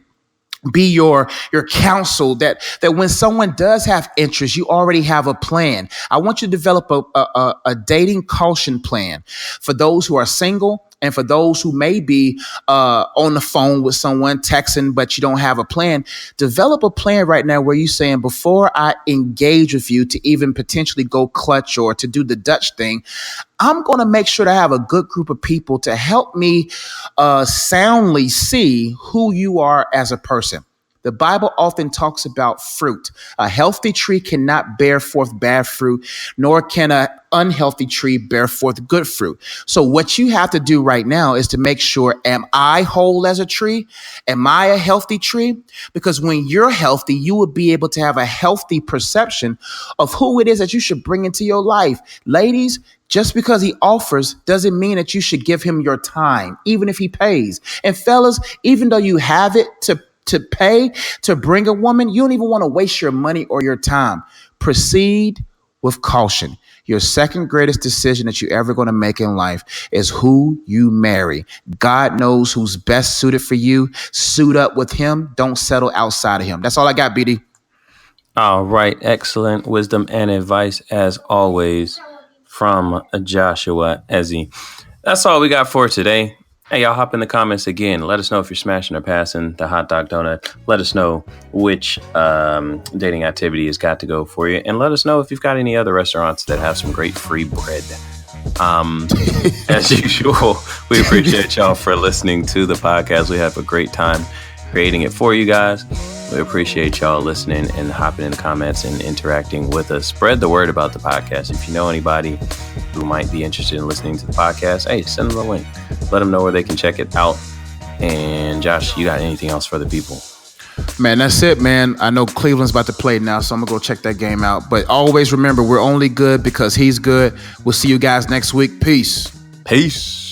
be your counsel, that when someone does have interest, you already have a plan. I want you to develop a dating caution plan for those who are single and for those who may be on the phone with someone texting, but you don't have a plan. Develop a plan right now where you're saying, before I engage with you to even potentially go clutch or to do the Dutch thing, I'm going to make sure to have a good group of people to help me soundly see who you are as a person. The Bible often talks about fruit. A healthy tree cannot bear forth bad fruit, nor can an unhealthy tree bear forth good fruit. So what you have to do right now is to make sure, am I whole as a tree? Am I a healthy tree? Because when you're healthy, you will be able to have a healthy perception of who it is that you should bring into your life. Ladies, just because he offers doesn't mean that you should give him your time, even if he pays. And fellas, even though you have it to pay to bring a woman, you don't even want to waste your money or your time. Proceed with caution. Your second greatest decision that you're ever going to make in life is who you marry. God knows who's best suited for you. Suit up with him. Don't settle outside of him. That's all I got, BD. All right. Excellent wisdom and advice, as always, from Joshua Ezzy. That's all we got for today. Hey, y'all, hop in the comments again. Let us know if you're smashing or passing the hot dog donut. Let us know which dating activity has got to go for you. And let us know if you've got any other restaurants that have some great free bread. As usual, we appreciate y'all for listening to the podcast. We have a great time creating it for you guys. We appreciate y'all listening and hopping in the comments and interacting with us. Spread the word about the podcast. If you know anybody who might be interested in listening to the podcast, hey, send them a link. Let them know where they can check it out. And Josh, you got anything else for the people? Man, that's it, man. I know Cleveland's about to play now, so I'm going to go check that game out. But always remember, we're only good because he's good. We'll see you guys next week. Peace. Peace.